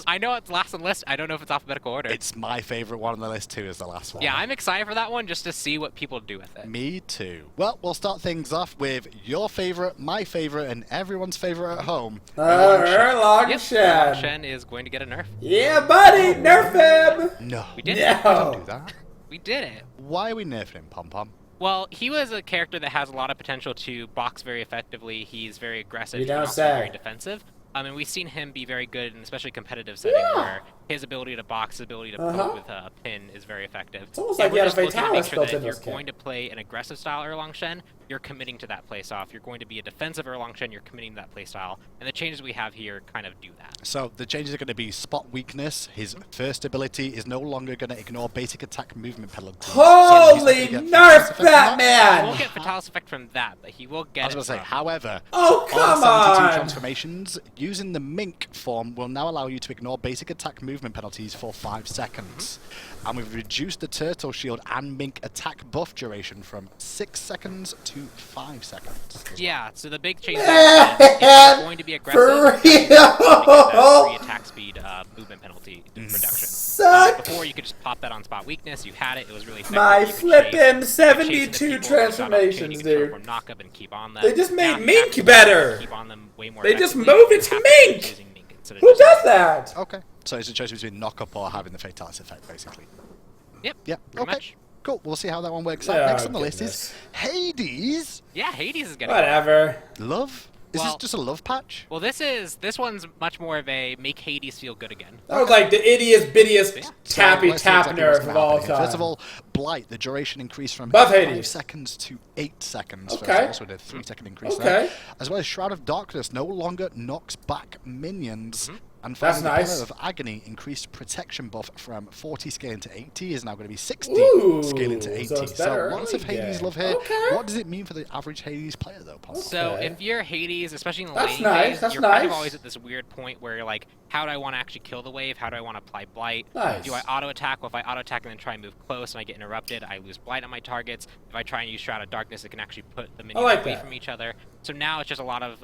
I know it's last on the list. I don't know if it's alphabetical order.
It's my favorite one on the list too, is the last one.
Yeah, I'm excited for that one just to see what people do with it.
Me too. Well, we'll start things off with your favorite, my favorite, and everyone's favorite at home.
Erlang
Yep,
Shen.
Shen is going to get a nerf.
Yeah, buddy, nerf him.
No.
We did
No.
it.
Don't do that.
We did it.
Why are we nerfing him, Pom-pom?
Well, he was a character that has a lot of potential to box very effectively. He's very aggressive.
You
He's
don't
also
say.
very defensive. And we've seen him be very good in especially competitive setting where his ability to box, his ability to poke with pin is very effective.
It's almost
And
like
we're
he had a
just looking to make
Fatalis
sure
built
that
in
if you're
this kit.
going to play an aggressive style Erlang Shen, you're committing to that playstyle. If you're going to be a defensive Erlong you're committing to that playstyle. And the changes we have here kind of do that.
So the changes are going to be spot weakness. His first ability is no longer going to ignore basic attack movement penalties.
Holy nerf, Batman!
He won't get Fatalis effect from that, but he will get
I was going to say, however,
oh, come
on 72
on!
transformations, using the Mink form will now allow you to ignore basic attack movement penalties for 5 seconds. And we've reduced the Turtle Shield and Mink attack buff duration from 6 seconds to 5 seconds.
Yeah, so the big change is it's going to be aggressive.
For
real? Free attack speed movement penalty reduction. Before you could just pop that on spot weakness, you had it, it was really effective.
My
You could
flippin'
chase
72
people,
transformations,
you could
dude.
from knock up and keep on them.
They just made
Now you
Mink
actually
better.
Keep on them way more
They just
effectively.
move it to
You have be
Mink.
using Mink instead of
Who
just-
does that?
Okay. So it's a choice between knock up or having the Fatalis effect, basically.
Yep.
Yeah.
Pretty
Okay.
much.
Cool. We'll see how that one works out.
Oh,
Next on the list
goodness.
is Hades.
Yeah, Hades is getting
Whatever.
Love. Is
Well-
this just a love patch?
Well, this one's much more of a make Hades feel good again.
That was like the ittiest, bittiest,
Yeah.
tappy
let's see
tap
exactly what's
nerf
gonna
of all
happen here.
time.
First of all, Blight, the duration increased from
Buff
5
Hades.
seconds to 8 seconds.
Okay.
First of all, so we did a 3-second increase
Okay.
there. As well as Shroud of Darkness no longer knocks back minions. And
That's
finally,
nice.
Pillar of Agony increased protection buff from 40 scaling to 80 is now going to be 60
Ooh,
scaling to 80.
so it's better
lots of
early
Hades
game.
love here.
Okay.
What does it mean for the average Hades player though, Paul?
So
Okay.
if you're Hades, especially in the
That's
laning
nice,
phase,
that's
you're kind of
nice.
always at this weird point where you're like, how do I want to actually kill the wave? How do I want to apply Blight?
Nice.
Do I auto attack? Well, if I auto attack and then try and move close and I get interrupted, I lose Blight on my targets. If I try and use Shroud of Darkness, it can actually put the minions
like
away
that.
from each other. So now it's just a lot of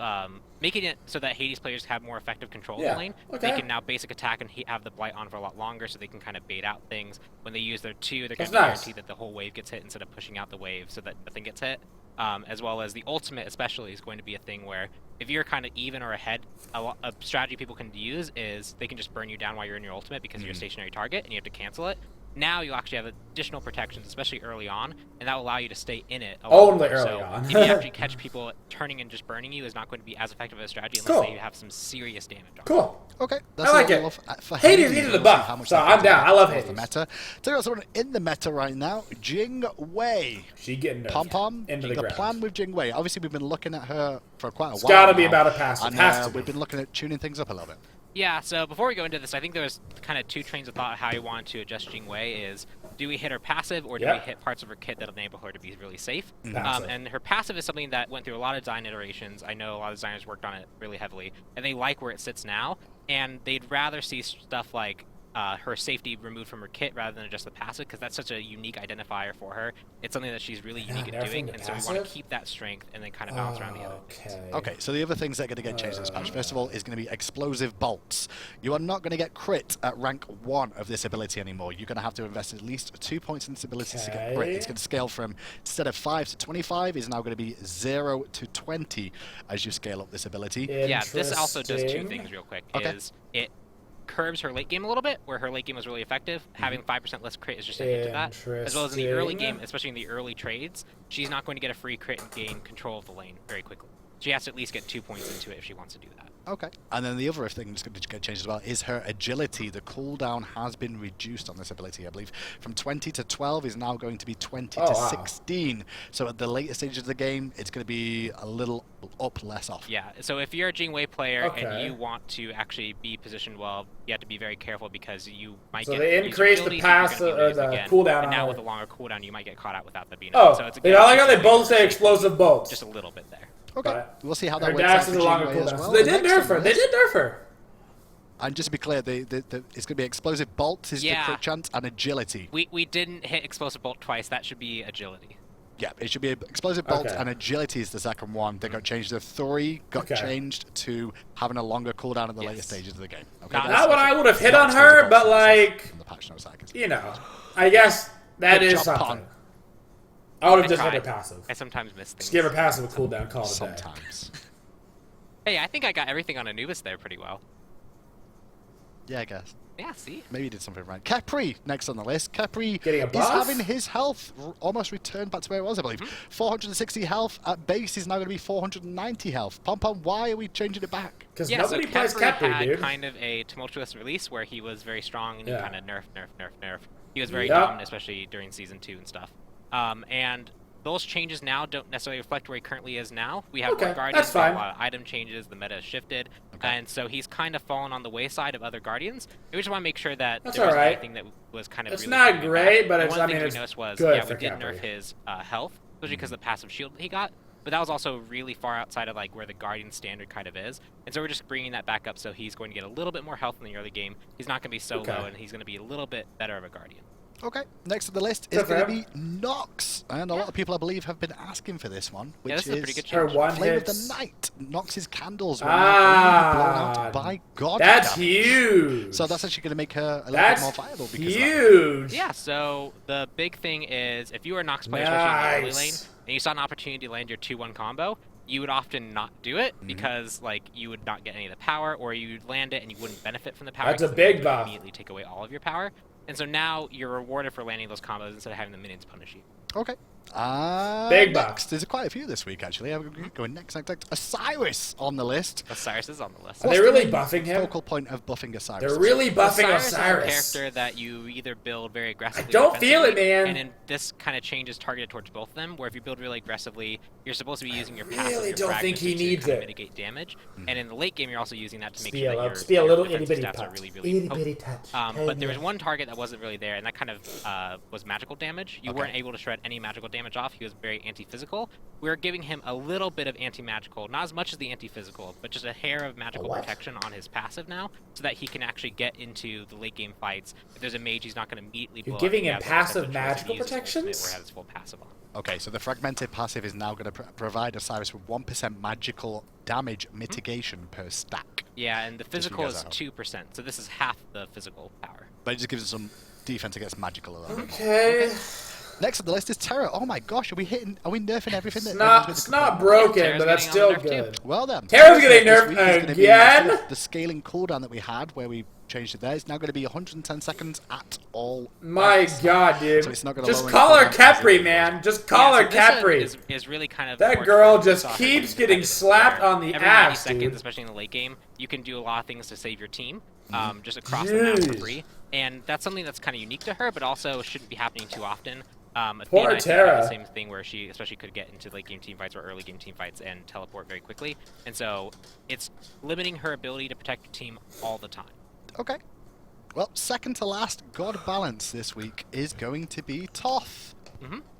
making it so that Hades players have more effective control of
Yeah,
the lane.
okay.
They can now basic attack and have the Blight on for a lot longer, so they can kind of bait out things. When they use their 2, they're going
That's
to
nice.
guarantee that the whole wave gets hit instead of pushing out the wave so that nothing gets hit. As well as the ultimate especially is going to be a thing where if you're kind of even or ahead, a strategy people can use is they can just burn you down while you're in your ultimate because you're a stationary target and you have to cancel it. Now you'll actually have additional protections, especially early on, and that will allow you to stay in it a lot
Only
longer.
early
So
on.
if you actually catch people turning and just burning you is not going to be as effective of a strategy unless
Cool.
you have some serious damage on
Cool.
Okay,
I like it.
For
Hades needed the
We'll see
buff,
how much
so
that
I'm
goes
down.
into
I love
the
Hades.
meta. Tell you what's someone in the meta right now, Jing Wei.
She getting nerfed.
Pom Pom,
Into the
the
ground.
plan with Jing Wei. Obviously, we've been looking at her for quite a while.
gotta be
now,
about a passive.
and
Has to be.
we've been looking at tuning things up a little bit.
Yeah, so before we go into this, I think there was kind of 2 trains of thought how you want to adjust Jing Wei is, do we hit her passive or do
Yep.
we hit parts of her kit that enable her to be really safe?
Passive.
And her passive is something that went through a lot of design iterations. I know a lot of designers worked on it really heavily, and they like where it sits now, and they'd rather see stuff like her safety removed from her kit rather than just the passive, because that's such a unique identifier for her. It's something that she's really unique at
nerfing
doing,
the
and so we want
passive?
to keep that strength and then kind of balance around the other things.
Okay.
Okay, so the other things that are going to get changed in this patch, first of all, is going to be explosive bolts. You are not going to get crit at rank 1 of this ability anymore. You're going to have to invest at least 2 points in this ability to get crit.
Okay.
It's going to scale from, instead of 5 to 25, is now going to be 0 to 20 as you scale up this ability.
Yeah, this also does 2
Interesting.
things real quick.
Okay.
Is it curbs her late game a little bit, where her late game was really effective. Having 5% less crit is just a hint to that. As well as in the early
Interesting.
game, especially in the early trades, she's not going to get a free crit and gain control of the lane very quickly. She has to at least get 2 points into it if she wants to do that.
Okay. And then the other thing that's going to get changed as well is her agility. The cooldown has been reduced on this ability, I believe. From 20 to 12 is now going to be 20 to
wow.
16. So at the later stages of the game, it's going to be a little up, less off.
Yeah, so if you're a Jing Wei player and
Okay.
you want to actually be positioned well, you have to be very careful because you might
So
get
they
use
increased the
abilities that you're
pass-
gonna be
or
used
the
again,
cooldown
and
on
now
her.
with a longer cooldown, you might get caught out without that being
Oh,
up. So it's a
I
good
like how they
thing
both say
to
explosive bolts.
just a little bit there.
Okay.
But
We'll see how that
her
works out
dash
for
is a longer
Jing Wei as
cooldown.
well.
So they did
Next
nerf
on
her.
the
They
list-
did nerf her.
And just to be clear, it's going to be explosive bolts is the
Yeah.
crit chance and agility.
We didn't hit explosive bolt twice. That should be agility.
Yeah, it should be explosive bolts
Okay.
and agility is the second one. They got changed. The 3 got
Okay.
changed to having a longer cooldown in the later
Yes.
stages of the game. Okay,
Not-
that's-
Not what I would have hit
not
on
explosive
her,
bolts
but
from
like,
from the patch notes I can see.
you know, I guess that
Good
is
job,
something.
Pong.
I would have
I
just hit her
tried.
passive.
I sometimes miss things.
Just give her passive a cooldown, call it a day.
Sometimes.
Hey, I think I got everything on Anubis there pretty well.
Yeah, I guess.
Yeah, see?
Maybe you did something right. Capri, next on the list. Capri
Getting a
is
buff?
having his health almost returned back to where it was, I believe. 460 health at base is now going to be 490 health. Pom Pom, why are we changing it back?
Because
Yeah,
nobody
so
plays
Capri
Capri,
had
dude.
kind of a tumultuous release where he was very strong and
Yeah.
he kind of nerf. He was very
Yep.
dominant, especially during Season 2 and stuff. And those changes now don't necessarily reflect where he currently is now. We have
Okay,
more Guardians,
that's fine.
a lot of item changes, the meta has shifted, and so he's kind of fallen on the wayside of other Guardians. We just want to make sure that
That's
there wasn't
alright.
anything that was kind of
It's
really
not
holding him
great,
back.
but
And
it's,
one of the
I mean,
things
it's
we noticed was,
good
yeah,
for
we did
Capri.
nerf his health, especially because of the passive shield that he got. But that was also really far outside of like where the Guardian standard kind of is, and so we're just bringing that back up. So he's going to get a little bit more health in the early game. He's not going to be so low, and he's going to be a little bit better of a Guardian.
Okay, next on the list is going to be Nox, and a lot of people, I believe, have been asking for this one, which
this is a pretty good
her
change.
one
Flame
hit.
of the Night. Nox's candles will now only be blown out by God.
That's
damage.
huge.
So that's actually going to make her a little
That's
bit more viable. Because of that.
huge.
Yeah, so the big thing is if you were a Nox player, especially in the early lane,
Nice.
and you saw an opportunity to land your 2-1 combo, you would often not do it because like you would not get any of the power, or you'd land it and you wouldn't benefit from the power.
That's a
because
big
it would
buff.
Immediately take away all of your power, and so now you're rewarded for landing those combos instead of having the minions punish you.
Okay.
Big buff.
Next, there's quite a few this week actually. I'm going next. Osiris on the list.
Osiris is on the list.
Are they
What's the
really
main
buffing him?
Focal point of buffing Osiris.
They're really buffing
Osiris is a
Osiris.
character that you either build very aggressively.
I don't feel it,
defensively,
man.
And then this kind of change is targeted towards both of them. Where if you build really aggressively, you're supposed to be using your passive.
really
your
don't think he
fragments to
needs
kind of
it.
mitigate damage. And in the late game, you're also using that to make
Be
sure
a
that
little-
your,
be a
your
little
defensive
itty-bitty
stats are
touch.
really, really
Itty-bitty
potent.
touch.
But there was one target that wasn't really there, and that kind of was magical damage. You weren't able to shred any magical damage off. He was very anti-physical. We were giving him a little bit of anti-magical, not as much as the anti-physical, but just a hair of magical protection on his passive now, so that he can actually get into the late game fights. If there's a mage, he's not going to immediately blow
You're
up.
giving
He
him
has the
passive
potential to
magical
use his ultimate
protections?
Where he has his full passive on.
Okay, so the fragmented passive is now going to provide Osiris with 1% magical damage mitigation per stack.
Yeah, and the
Just so
physical
you
is
guys know.
2%, so this is half the physical power.
But it just gives us some defense against magical a little bit more.
Okay.
Next on the list is Terra. Oh my gosh, are we nerfing everything?
It's not broken,
Terra's
but that's
getting
still
on the nerf
good.
too.
Well then.
Terra's
so
getting
this
nerfed
week is gonna be
again?
the scaling cooldown that we had, where we changed it there, it's now going to be 110 seconds at all.
My
ranks.
God, dude.
So it's not gonna
Just
lower
call her
any
Capri,
cooldown.
man. Just call her
so this one
Capri.
is really kind of
That
important
girl
for
just
soccer
keeps
teams
getting
competitive,
slapped
where
on the
every
ass,
90 seconds,
dude.
especially in the late game, you can do a lot of things to save your team, just across the map for
Jeez.
free. And that's something that's kind of unique to her, but also shouldn't be happening too often.
Poor
Athena, I think, had
Terra.
the same thing where she especially could get into late game team fights or early game team fights and teleport very quickly. And so it's limiting her ability to protect your team all the time.
Okay. Well, second to last God Balance this week is going to be Toph.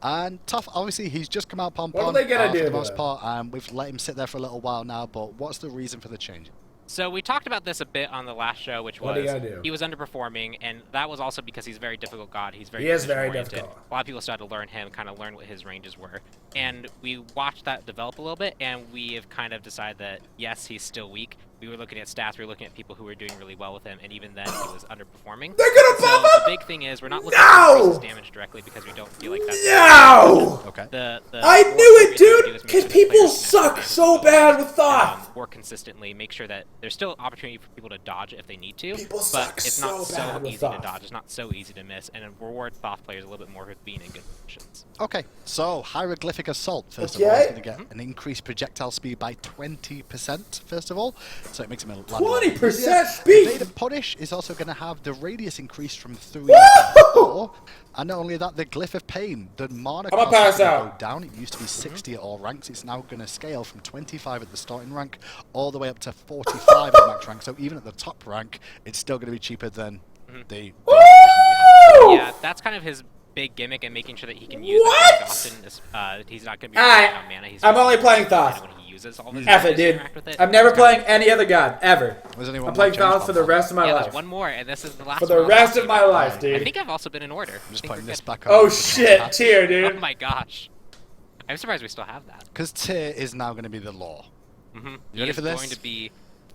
And Toph, obviously, he's just come out Pom
What are
Pom
they gonna
for
do
the
to
most
him?
part. We've let him sit there for a little while now, but what's the reason for the change?
So we talked about this a bit on the last show, which
What are
was
you gonna do?
he was underperforming, and that was also because he's a very difficult god. He's very
He is very
position-oriented.
difficult.
A lot of people started to learn him, kind of learn what his ranges were, and we watched that develop a little bit, and we have kind of decided that yes, he's still weak. We were looking at stats, we were looking at people who were doing really well with him, and even then he was underperforming.
They're gonna
So
pop
the
up!
big thing is we're not looking to increase his damage directly because we don't feel like that's
No!
Okay.
I knew it, dude! Because people suck so bad with Thoth!
Work consistently, make sure that there's still opportunity for people to dodge if they need to,
People
but
suck
it's
so
not so
bad with
easy
Thoth.
to dodge, it's not so easy to miss, and reward Thoth players a little bit more for being in good positions.
Okay, so Hieroglyphic Assault, first of all, is
Okay.
going to get an increased projectile speed by 20%, first of all. So it makes him a lot
20%
easier.
speed!
Evade Punish is also going to have the radius increased from 3
Woo!
to 4. And not only that, the Glyph of Pain, the mana
I'ma
cost
pass
is gonna
out.
go down. It used to be 60 at all ranks. It's now going to scale from 25 at the starting rank all the way up to 45 at max rank. So even at the top rank, it's still going to be cheaper than the...
Yeah, that's kind of his big gimmick and making sure that he can use
What?
it often. He's not going to be
Alright,
relying on mana. He's
I'm
gonna
only
use
playing
it
Thoth.
when he uses all his
F it,
abilities to
dude.
interact with it.
I'm never
It's kinda-
playing any other god, ever.
There's only one
I'm
more
playing
change
Thoth for the
Pom-Pom.
rest of my
Yeah,
life.
there's one more, and this is the last
For
one
the
I'll
rest
talk
of my
about.
life,
I
dude.
think I've also been in order.
I'm just
I think
putting
we're
this
good.
back
Oh
on.
shit, tier,
Oh
dude.
my gosh. I'm surprised we still have that.
Because tier is now going to be the law.
Mm-hmm.
You ready for this?
Going to be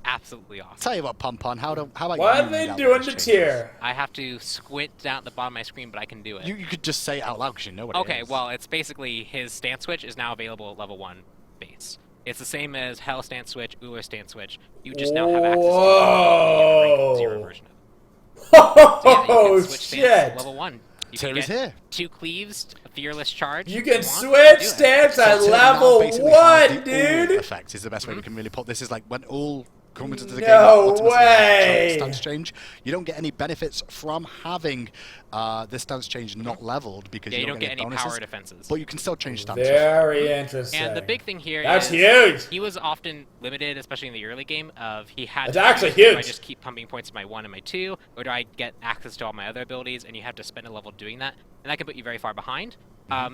absolutely awesome.
Tell you what, Pom-Pom, how about
What
you
are
read
they
out
doing
those
to
changes?
tier?
I have to squint down at the bottom of my screen, but I can do it.
You could just say it out loud because you know what it
Okay,
is.
well, it's basically his stance switch is now available at level 1 base. It's the same as Hell stance switch, Uller stance switch. You just now have access to the rank 0 version of it. So yeah, you
Oh
can switch stance
shit!
level 1. You
Tier
can
is
get
here.
2 cleaves, a fearless charge.
You
if
can
want,
switch
do it.
stance at
So tier now
level
basically has
1,
the Ul
dude!
effect is the best way we can really put this. Is like when Ul coming into the game.
No
ultimately
way!
Stance change. You don't get any benefits from having this stance change not leveled because
Yeah,
you don't get any
power
bonuses,
defenses.
but you can still change stances.
Very interesting.
And the big thing here
That's
is
huge.
he was often limited, especially in the early game, of he had
That's
to
actually
choose, do I
huge.
just keep pumping points to my 1 and my 2, or do I get access to all my other abilities, and you have to spend a level doing that, and that can put you very far behind.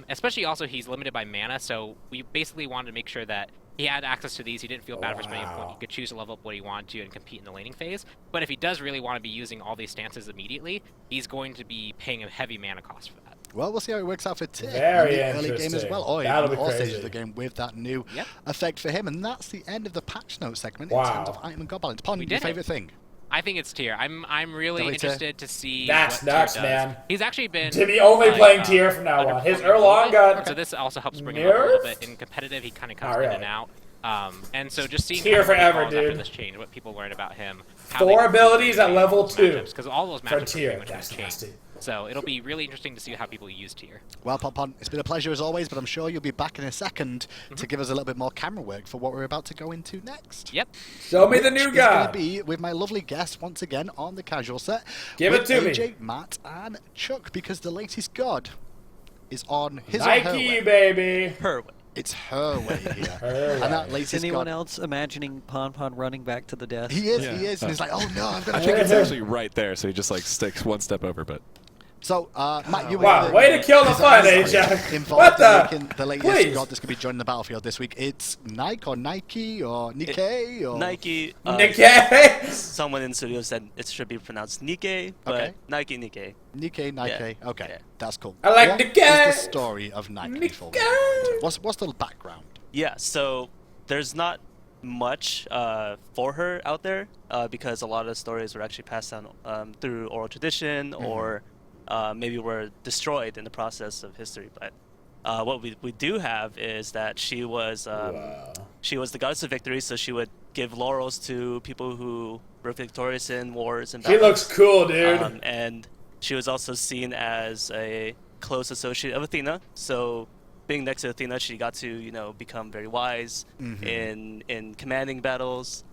Especially also he's limited by mana, so we basically wanted to make sure that he had access to these. He didn't feel bad for spending a point. He could choose to level up what he wanted to and compete in the laning phase. But if he does really want to be using all these stances immediately, he's going to be paying a heavy mana cost for that.
Well, we'll see how it works out for Tick
Very
in the early game as
interesting.
well. Or
That'll
in
be
all
crazy.
stages of the game with that new effect for him. And that's the end of the patch note segment in
Wow.
terms of item and god balance. Pon,
We
your
did it.
favorite thing?
I think it's tier. I'm really
Definitely tier.
interested to see
That's
what
nuts,
tier does.
man.
He's actually been
To be only
like,
playing tier from now on. His
underperforming a little
Erlong
bit,
got
so this also helps bring him up a little bit. In competitive, he kind of comes in
really?
and out. And so just seeing
Tier
how he
forever,
evolves after
dude.
this change, what people learn about him.
4 abilities at level 2.
Because all those
For
matchups are
tier.
pretty much
That's
changed.
nasty.
So it'll be really interesting to see how people use tier.
Well, Pon, it's been a pleasure as always, but I'm sure you'll be back in a second to give us a little bit more camera work for what we're about to go into next.
Yep.
Show me the
Which
new
is
guy.
going to be with my lovely guest once again on the casual set.
Give it
with
to me.
AJ, Matt, and Chuck, because the latest god is on his or her
Nike,
way.
baby.
Her way.
It's her way here.
Her
And that
way.
latest
Is anyone
god...
else imagining Pon running back to the desk?
He is,
Yeah.
and he's like, oh no, I'm going
I
to
think it's actually right there, so he just like sticks one step over, but
So, Matt, you
Wow,
were
way to kill the fun, AJ.
involved
What the?
in making the latest
Please.
god that's going to be joining the battlefield this week. It's Nike or Nikkei or...
Nike.
Nikkei.
Someone in the studio said it should be pronounced Nikkei, but
Okay.
Nike.
Nike.
Yeah.
Okay,
Yeah.
that's cool.
I like
What
Nikkei.
is the story of Nike for you?
Nikkei.
What's the background?
Yeah, so there's not much for her out there because a lot of the stories were actually passed down through oral tradition or maybe were destroyed in the process of history. But what we do have is that she was the goddess of victory, so she would give laurels to people who were victorious in wars and
She
battles.
looks cool, dude.
And she was also seen as a close associate of Athena. So being next to Athena, she got to become very wise in commanding battles.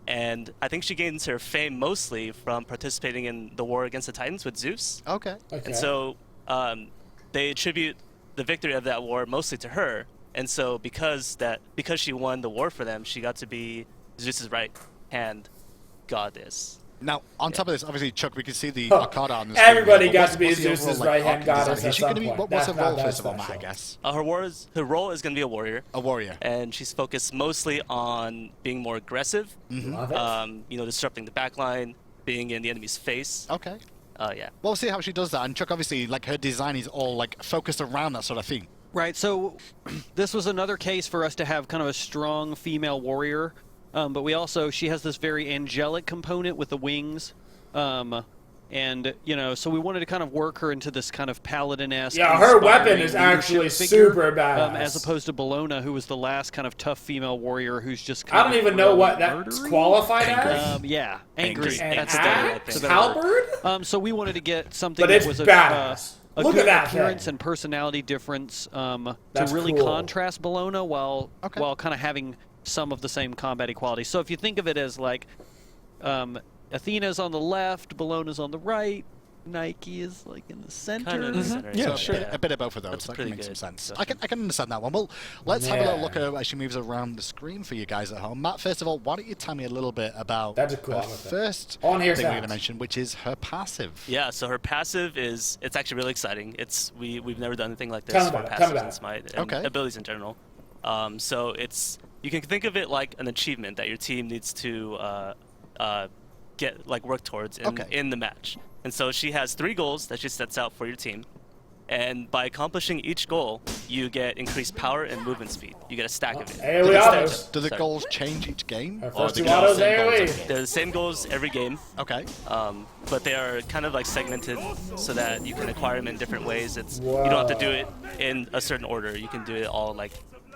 And I think she gains her fame mostly from participating in the war against the Titans with Zeus.
Okay.
Okay.
And so they attribute the victory of that war mostly to her. And so because she won the war for them, she got to be Zeus's right hand goddess.
Now, on top of this, obviously, Chuck, we can see the Arcada on the screen.
Everybody
here, but
got
what's-
to be
what's the
Zeus's
overall,
right-hand
arc
goddess
design?
at
Is she
some
gonna be,
point.
what's
That's
her
not
role,
that
first of all, Matt, I
special.
guess?
Her role is going to be a warrior.
A warrior.
And she's focused mostly on being more aggressive,
Love it.
disrupting the backline, being in the enemy's face.
Okay.
Yeah.
Well, we'll see how she does that. And Chuck, obviously, like, her design is all, like, focused around that sort of thing.
Right, so this was another case for us to have kind of a strong female warrior, but she has this very angelic component with the wings, and, so we wanted to kind of work her into this kind of paladin-esque.
Yeah, her weapon
inspiring
is actually
leadership figure,
super badass.
as opposed to Bologna, who was the last kind of tough female warrior who's just kind
I don't
of
even know
really
what that's
murdery.
qualified as.
Yeah, angry.
Angry.
An
That's
axe?
the
Halberd?
So we wanted to get something
But
that
it's
was
badass.
a
Look
good
at that
appearance
thing.
and personality difference to
That's
really
cool.
contrast Bologna while
Okay.
kind of having some of the same combat equality. So if you think of it as like Athena's on the left, Bologna's on the right, Nike is like in the center.
Kind of in the center.
Yeah,
So,
a bit of both of those.
That's
That
pretty
can make some
good.
sense.
So-
I can understand that one. Well, let's have a little look
Yeah.
at how she moves around the screen for you guys at home. Matt, first of all, why don't you tell me a little bit about
That's a cool
her
outfit.
first
I wanna hear
thing we're going to
sounds.
mention, which is her passive.
Yeah, so her passive it's actually really exciting. We've never done anything like this
Tell me
for
about it, tell me
passives
about
in
it.
Smite and
Okay.
abilities in general. So you can think of it like an achievement that your team needs to work towards in the match. And so she has 3 goals that she sets out for your team. And by accomplishing each goal, you get increased power and movement speed. You get a stack of it.
Hey, we
It's
autos.
stacked.
Do the
Sorry.
goals change each game?
Our
Or
first
are they
two
the
autos,
same
there
goals
we-
every game?
They're the same goals every game.
Okay.
But they are kind of like segmented so that you can acquire them in different ways. You don't have to do it in a certain order. You can do it all like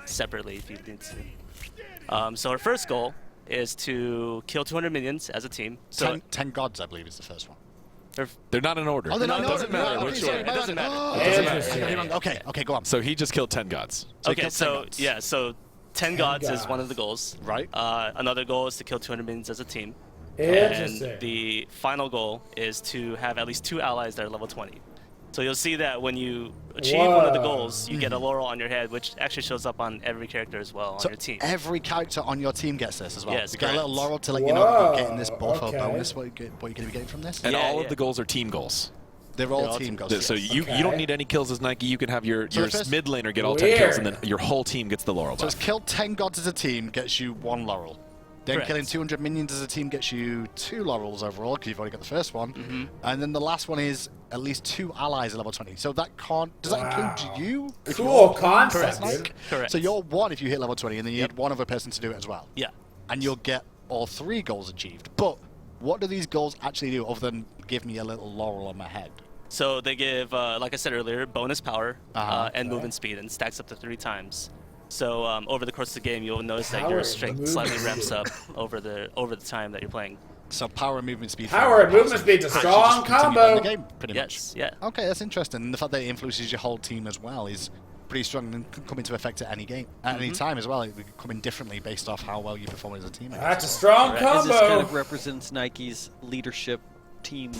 separately if you need to. So our first goal is to kill 200 minions as a team. So
10 gods, I believe, is the first one.
they're not in order.
Oh, they're not
it
in
doesn't
order.
matter
No,
which
okay, sorry,
order.
it doesn't matter.
Oh,
Interesting.
okay, okay, go on.
So he just killed 10 gods.
So he
Okay,
killed 10
so
gods.
yeah, so 10 gods is one of the goals.
Right.
Another goal is to kill 200 minions as a team.
Interesting.
And the final goal is to have at least 2 allies that are level 20. So you'll see that when you achieve one of the goals, you get a laurel on your head, which actually shows up on every character as well on your team.
Every character on your team gets this as well.
Yes,
you get a little
correct.
laurel to let you know that you're getting this buff
Okay.
or bonus. What you're going to be getting from this?
And
Yeah,
all of
yeah.
the goals are team goals.
They're all team goals.
So you don't need any kills as Nike. You can have your
So the first-
mid laner get all 10 kills, and
Weird.
then your whole team gets the laurel
So it's
buff.
kill 10 gods as a team gets you 1 laurel. Then
Correct.
killing 200 minions as a team gets you 2 laurels overall, because you've already got the first one. And then the last one is at least 2 allies at level 20. So that can't... Does that include you? If
Cool
you're
concept,
Nike?
dude.
Correct.
So you're 1 if you hit level 20, and then you need 1 other person to do it as well.
Yeah.
And you'll get all 3 goals achieved. But what do these goals actually do other than give me a little laurel on my head?
So they give, like I said earlier, bonus power
Uh-huh.
and movement speed, and stacks up to 3 times. So over the course of the game, you'll notice that
Power
your
and
strength
movement
slightly
speed.
ramps up over the time that you're playing.
So power and movement speed.
Power and movement speed's a
Actually
strong
just continue
combo.
on the game, pretty
Yes,
much.
yeah.
Okay, that's interesting. And the fact that it influences your whole team as well is pretty strong and can come into effect at any game, at any time as well. It could come in differently based off how well you perform as a team. I guess.
That's a strong
Correct.
As this kind
combo.
of represents Nike's leadership team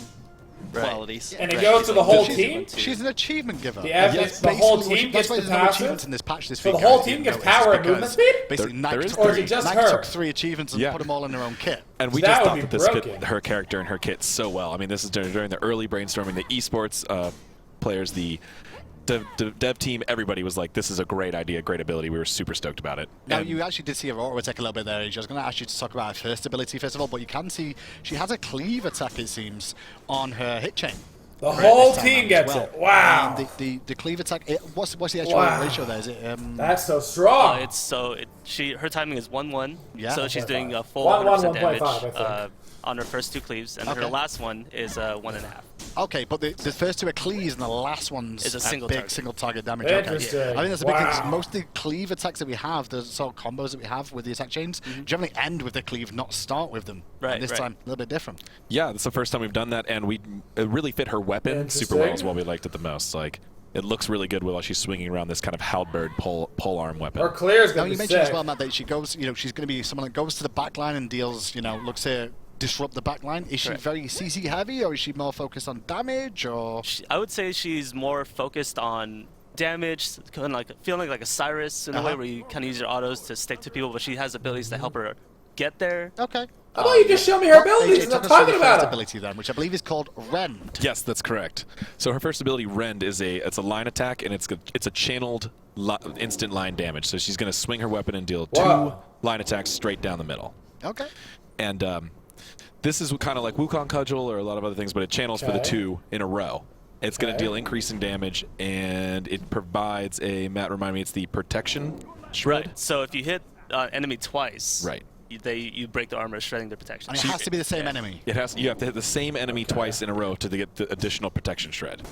Right.
qualities.
And it goes to the whole
She's-
team?
She's an achievement giver.
The ev-
That's
the whole
basically what
team
that's
gets
why
the
there's no
passive?
achievements in this patch this
So
week.
the whole
guys,
team
you
gets
notice,
power and
because
movement speed?
Basically,
There
Nike
is
took
Or is
three-
it just
Nike
her?
took 3 achievements and
Yeah.
put them all in their own kit.
And we
That
just
would
thought
be
that this
broken.
fit her character and her kit so well. I mean, this is during the early brainstorming. The esports players, the dev team, everybody was like, this is a great idea, great ability. We were super stoked about it.
Now,
And
you actually did see Aurora attack a little bit there. I was going to ask you to talk about her first ability first of all, but you can see she has a cleave attack, it seems, on her hit chain.
The whole
This time
team
around
gets
as well.
it. Wow.
The cleave attack, what's the actual
Wow.
ratio there? Is it...
That's so strong.
Her timing is 1-1.
Yeah.
So she's doing a full
1-1,
100% damage
1.5, I think.
on her first 2 cleaves, and her
Okay.
last one is 1.5.
Okay, but the first 2 are cleaves, and the last one's
Is a single
big
target.
single target damage.
Interesting.
Okay. I think that's a big thing, 'cause
Wow.
most of the cleave attacks that we have, the sort of combos that we have with the attack chains, generally end with the cleave, not start with them.
Right,
And this
right.
time, a little bit different.
yeah, it's the first time we've done that, and it really fit her weapon super well. Is
Interesting.
what we liked it the most. Like, it looks really good while she's swinging around this kind of halberd pole arm weapon.
Her clear's
Now,
gonna
you
be
mentioned
sick.
as well, Matt, that she goes, she's going to be someone that goes to the back line and deals, looks to disrupt the back line. Is she
Correct.
very CC heavy, or is she more focused on damage, or...
I would say she's more focused on damage, kind of like feeling like a Cyrus in a way, where you kind of use your autos to stick to people, but she has abilities to help her get there.
Okay.
How about you just show me her abilities
AJ,
and
talk
I'm
us through
talking
the
about
first
it?
ability then, which I believe is called Rend.
Yes, that's correct. So her first ability, Rend, is it's a line attack, and it's a channeled instant line damage. So she's going to swing her weapon and deal 2
Wow.
line attacks straight down the middle.
Okay.
And this is kind of like Wukong Cudgel or a lot of other things, but it channels for the
Okay.
2 in a row. It's going to
Okay.
deal increasing damage, and it provides Matt, remind me, it's the protection shred?
Right. So if you hit enemy twice,
Right.
you break the armor, shredding their protection.
And it has to be the same enemy.
You have to hit the same enemy twice in a row to get the additional protection shred.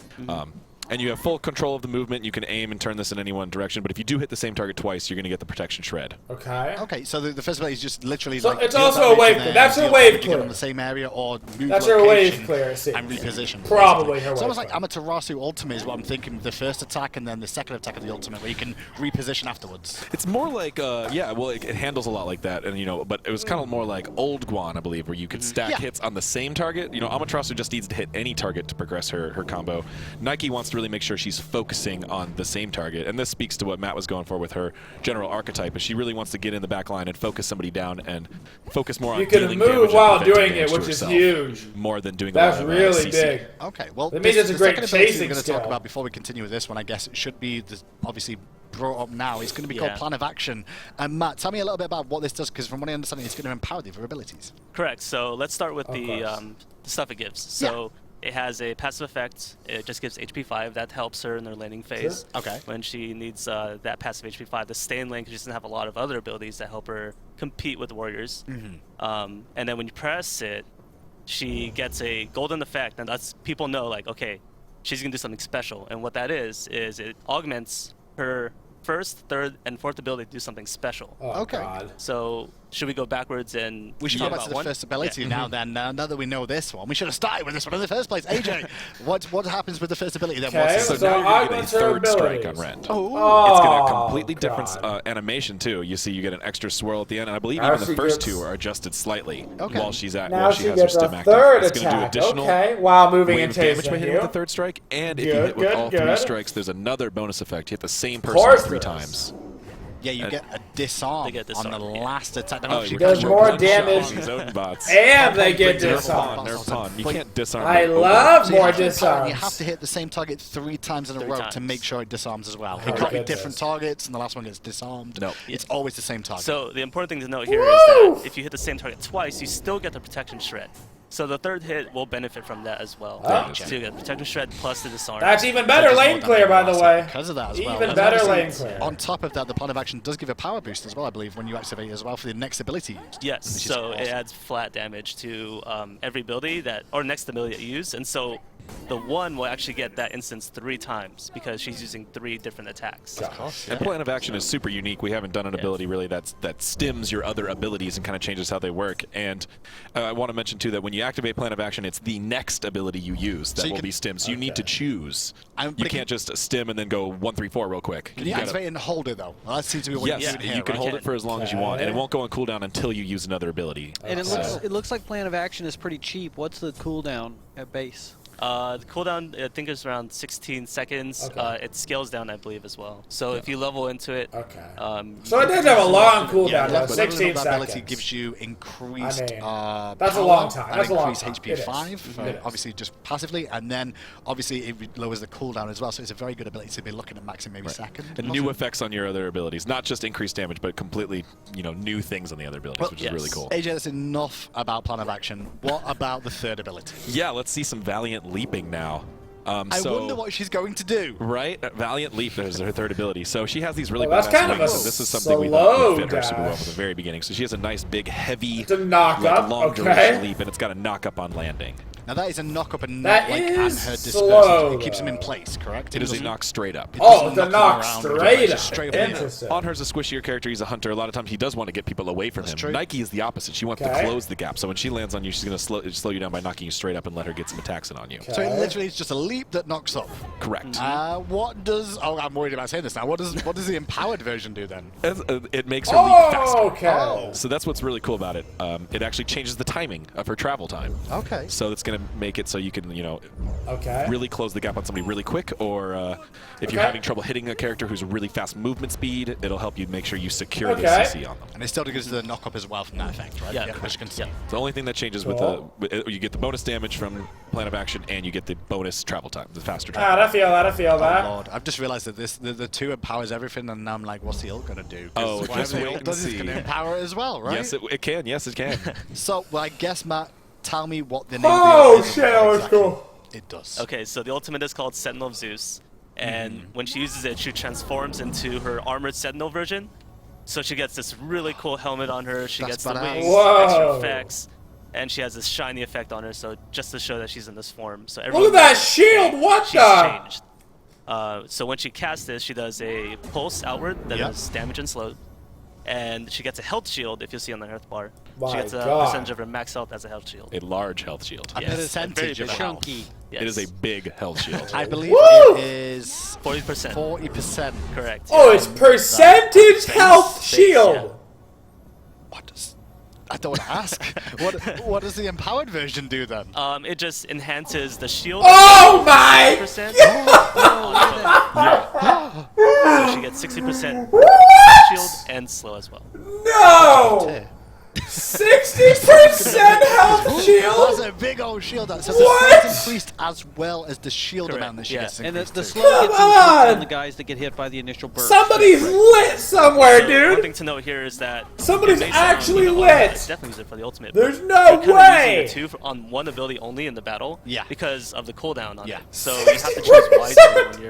And you have full control of the movement. You can aim and turn this in any one direction, but if you do hit the same target twice, you're going to get the protection shred.
Okay.
Okay, so the first ability is just literally
So
like...
it's
deal
also
damage
a wave
and
clear.
then
That's her
deal
wave
damage again
clear.
on the same area, or move
That's her wave
location
clear, I see.
and reposition.
Probably
basically.
her
It's
wave
almost like
clear.
Amaterasu Ultimate is what I'm thinking. The first attack and then the second attack of the ultimate, where you can reposition afterwards.
It's more like, it handles a lot like that, and but it was kind of more like Old Guan, I believe, where you could stack
Yeah.
hits on the same target. Amaterasu just needs to hit any target to progress her combo. Nike wants to really make sure she's focusing on the same target, and this speaks to what Matt was going for with her general archetype, is she really wants to get in the back line and focus somebody down and focus more on
You can
dealing
move
damage and
while
preventing
doing
damage
it,
to
which is
herself,
huge.
more than doing
That's
a lot of
really
CC.
big.
Okay, well,
That means it's a
the
great
second ability
chasing
we're going to talk
skill.
about before we continue with this one, I guess it should be obviously brought up now. It's going to be called
Yeah.
Plan of Action. And Matt, tell me a little bit about what this does, because from what I understand, it's going to empower the other abilities.
Correct. So let's start with the
course.
stuff it gives. So it has a passive effect. It just gives HP 5. That helps her in her laning phase.
Sure. Okay.
When she needs that passive HP 5 to stay in lane, because she doesn't have a lot of other abilities that help her compete with warriors. And then when you press it, she gets a golden effect, and that's people know like, okay, she's gonna do something special. And what that is it augments her first, third, and fourth ability to do something special.
Oh,
Okay.
God.
So should we go backwards and
We should go back to the first ability now. Then now that we know this one, we should have started with this one in the first place. AJ, what happens with the first ability then?
Okay,
So
so
now you're going to
augment
get a
her
third strike on
abilities.
Rend.
Oh,
It's got a completely different
God.
animation too. You see, you get an extra swirl at the end, and I believe
Now
even the
she
first
gets-
two are adjusted slightly
Okay.
while she's at
Now
while she
she
has her
gets a
stim active.
third
It's going to do
attack.
additional
Okay, while moving
wave
and
of damage by
chasing
hitting
you.
with the third strike, and if you
Good,
hit with
good,
all
good.
3 strikes, there's another bonus effect. You hit the same person
course
3
there is.
times.
Yeah, you get a disarm
They get
on the
disarm, yeah.
last attack.
Oh,
She
you
does
can
more
one shot
damage.
These own bots.
And they get
Nerf
disarmed.
pawn, nerf pawn. You can't disarm.
I
it over.
love
So you
more
have to-
disarms.
You have to hit the same target 3 times in a
3
row to
times.
make sure it disarms as well.
Oh,
It could be
goodness.
different targets, and the last one gets disarmed.
No.
It's always the same target.
So the important thing to note here is that if you hit the same target twice, you still get the protection shred. So the third hit will benefit from that as well.
Oh.
So you get protection shred plus the disarm.
That's even better
Just
lane
more
clear, by
damage
the way.
because of that as well.
Even
And
better
obviously,
lane clear.
On top of that, the plan of action does give a power boost as well, I believe, when you activate it as well for the next ability used.
Yes,
which is
so it
awesome.
adds flat damage to every ability that, or next ability that you use, and so the one will actually get that instance 3 times because she's using 3 different attacks.
And plan of action is super unique. We haven't done an ability really that stims your other abilities and kind of changes how they work. And I want to mention too that when you activate plan of action, it's the next ability you use that
So you
will
can-
be stimmed. So you need to choose.
But
You
it
can't just stim and then go 1, 3, 4 real quick.
Can you
gotta-
activate it and hold it, though? Well, that seems to be what
Yes,
you're doing here,
you can
right?
hold it for as long as you want, and it
Okay.
won't go on cooldown until you use another ability.
And it looks like plan of action is pretty cheap. What's the cooldown at base?
The cooldown, I think, is around 16 seconds.
Okay.
It scales down, I believe, as well. So if you level into it,
Okay.
So
it does have a long cooldown,
Yeah,
though,
but
16
that ability
seconds.
gives you increased
I mean,
power
that's a long time.
and
That's a long
increased
time.
HP
It is.
5,
It is.
obviously just passively, and then obviously it lowers the cooldown as well, so it's a very good ability to be looking at maxing maybe second.
And new effects on your other abilities, not just increased damage, but completely, new things on the other abilities,
Well,
which is really cool.
AJ, that's enough about plan of action. What about the third ability?
Yeah, let's see some Valiant Leaping now.
I wonder what she's going to do.
Right? Valiant Leap is her third ability. So she has these really
Well,
badass
that's kind of
wings,
a
and this is something we thought
slow
would fit her super well
dash.
from the very beginning. So she has a nice, big, heavy,
It's a knock up,
long
okay.
duration leap, and it's got a knock up on landing.
Now that is a knock up and
That
not like
is
and her dispersal.
slow,
It keeps him in
though.
place, correct?
It is a
doesn't-
knock straight up.
it
Oh,
doesn't
the
him
knock
around,
straight
it's
up.
just straight up in.
Interesting.
On her's a squishier character, he's a hunter. A lot of times he does want to get people away from him.
true.
Nike is the opposite. She wants
Okay.
to close the gap. So when she lands on you, she's going to slow you down by knocking you straight up and let her get some attacks in on you.
So it literally is just a leap that knocks up.
Correct.
What does? Oh, I'm worried about saying this now. What does the empowered version do then?
It makes her leap faster.
Okay.
So that's what's really cool about it. It actually changes the timing of her travel time.
Okay.
So it's going to make it so you can,
Okay.
really close the gap on somebody really quick, or if you're
Okay.
having trouble hitting a character who's a really fast movement speed, it'll help you make sure you secure the
Okay.
CC on them.
And it still gives the knock up as well from that effect, right?
Yeah,
as you can see.
yeah.
The only thing that changes
Cool.
you get the bonus damage from plan of action, and you get the bonus travel time, the faster
Ah,
travel.
I feel that. I feel
Oh
that.
Lord, I've just realised that the 2 empowers everything, and now I'm like, what's the ult gonna do? 'Cause
Oh,
whatever
just
the
wait
ult
and
does is
see.
gonna empower it as well, right?
Yes, it can. Yes, it can.
So, well, I guess Matt, tell me what the name of
Oh
the ult is
shit,
and
that
what
was
exactly
cool.
It does.
okay, so the ultimate is called Sentinel of Zeus, and when she uses it, she transforms into her armored Sentinel version. So she gets this really cool helmet on her. She
That's
gets the
badass.
wings,
Whoa.
extra effects, and she has this shiny effect on her. So just to show that she's in this form. So
Look
everyone
at that
knows
shield. What
she's
the?
changed. So when she casts this, she does a pulse outward that
Yep.
is damage and slow. And she gets a health shield, if you see on the health bar.
My
She gets a
God.
percentage of her max health as a health shield.
A large health shield.
A
Yes,
percentage
very
of
big.
health.
Chunky.
Yes.
It is a big health shield.
I believe
Woo!
it is
40%.
40%.
Correct.
Oh, it's percentage health
base,
shield.
What does? I don't want to ask. What does the empowered version do then?
It just enhances the shield.
Oh my!
60%.
Oh,
So she gets 60% shield and slow as well.
No! 60% health
That's
shield?
a big old shield. So
What?
the increased as well as the shield
Correct,
amount that she
yeah.
gets
And
increased
the
too.
slow gets
Come
increased
on!
on the guys that get hit by the initial burst.
Somebody's lit somewhere,
So one
dude!
thing to note here is that
Somebody's
based on
actually
the
lit.
ultimate, I definitely use it for the ultimate. but
There's no
you're kinda
way.
using the 2 on one ability only in the battle.
Yeah.
Because of the cooldown on
Yeah.
it. So you have to choose wisely when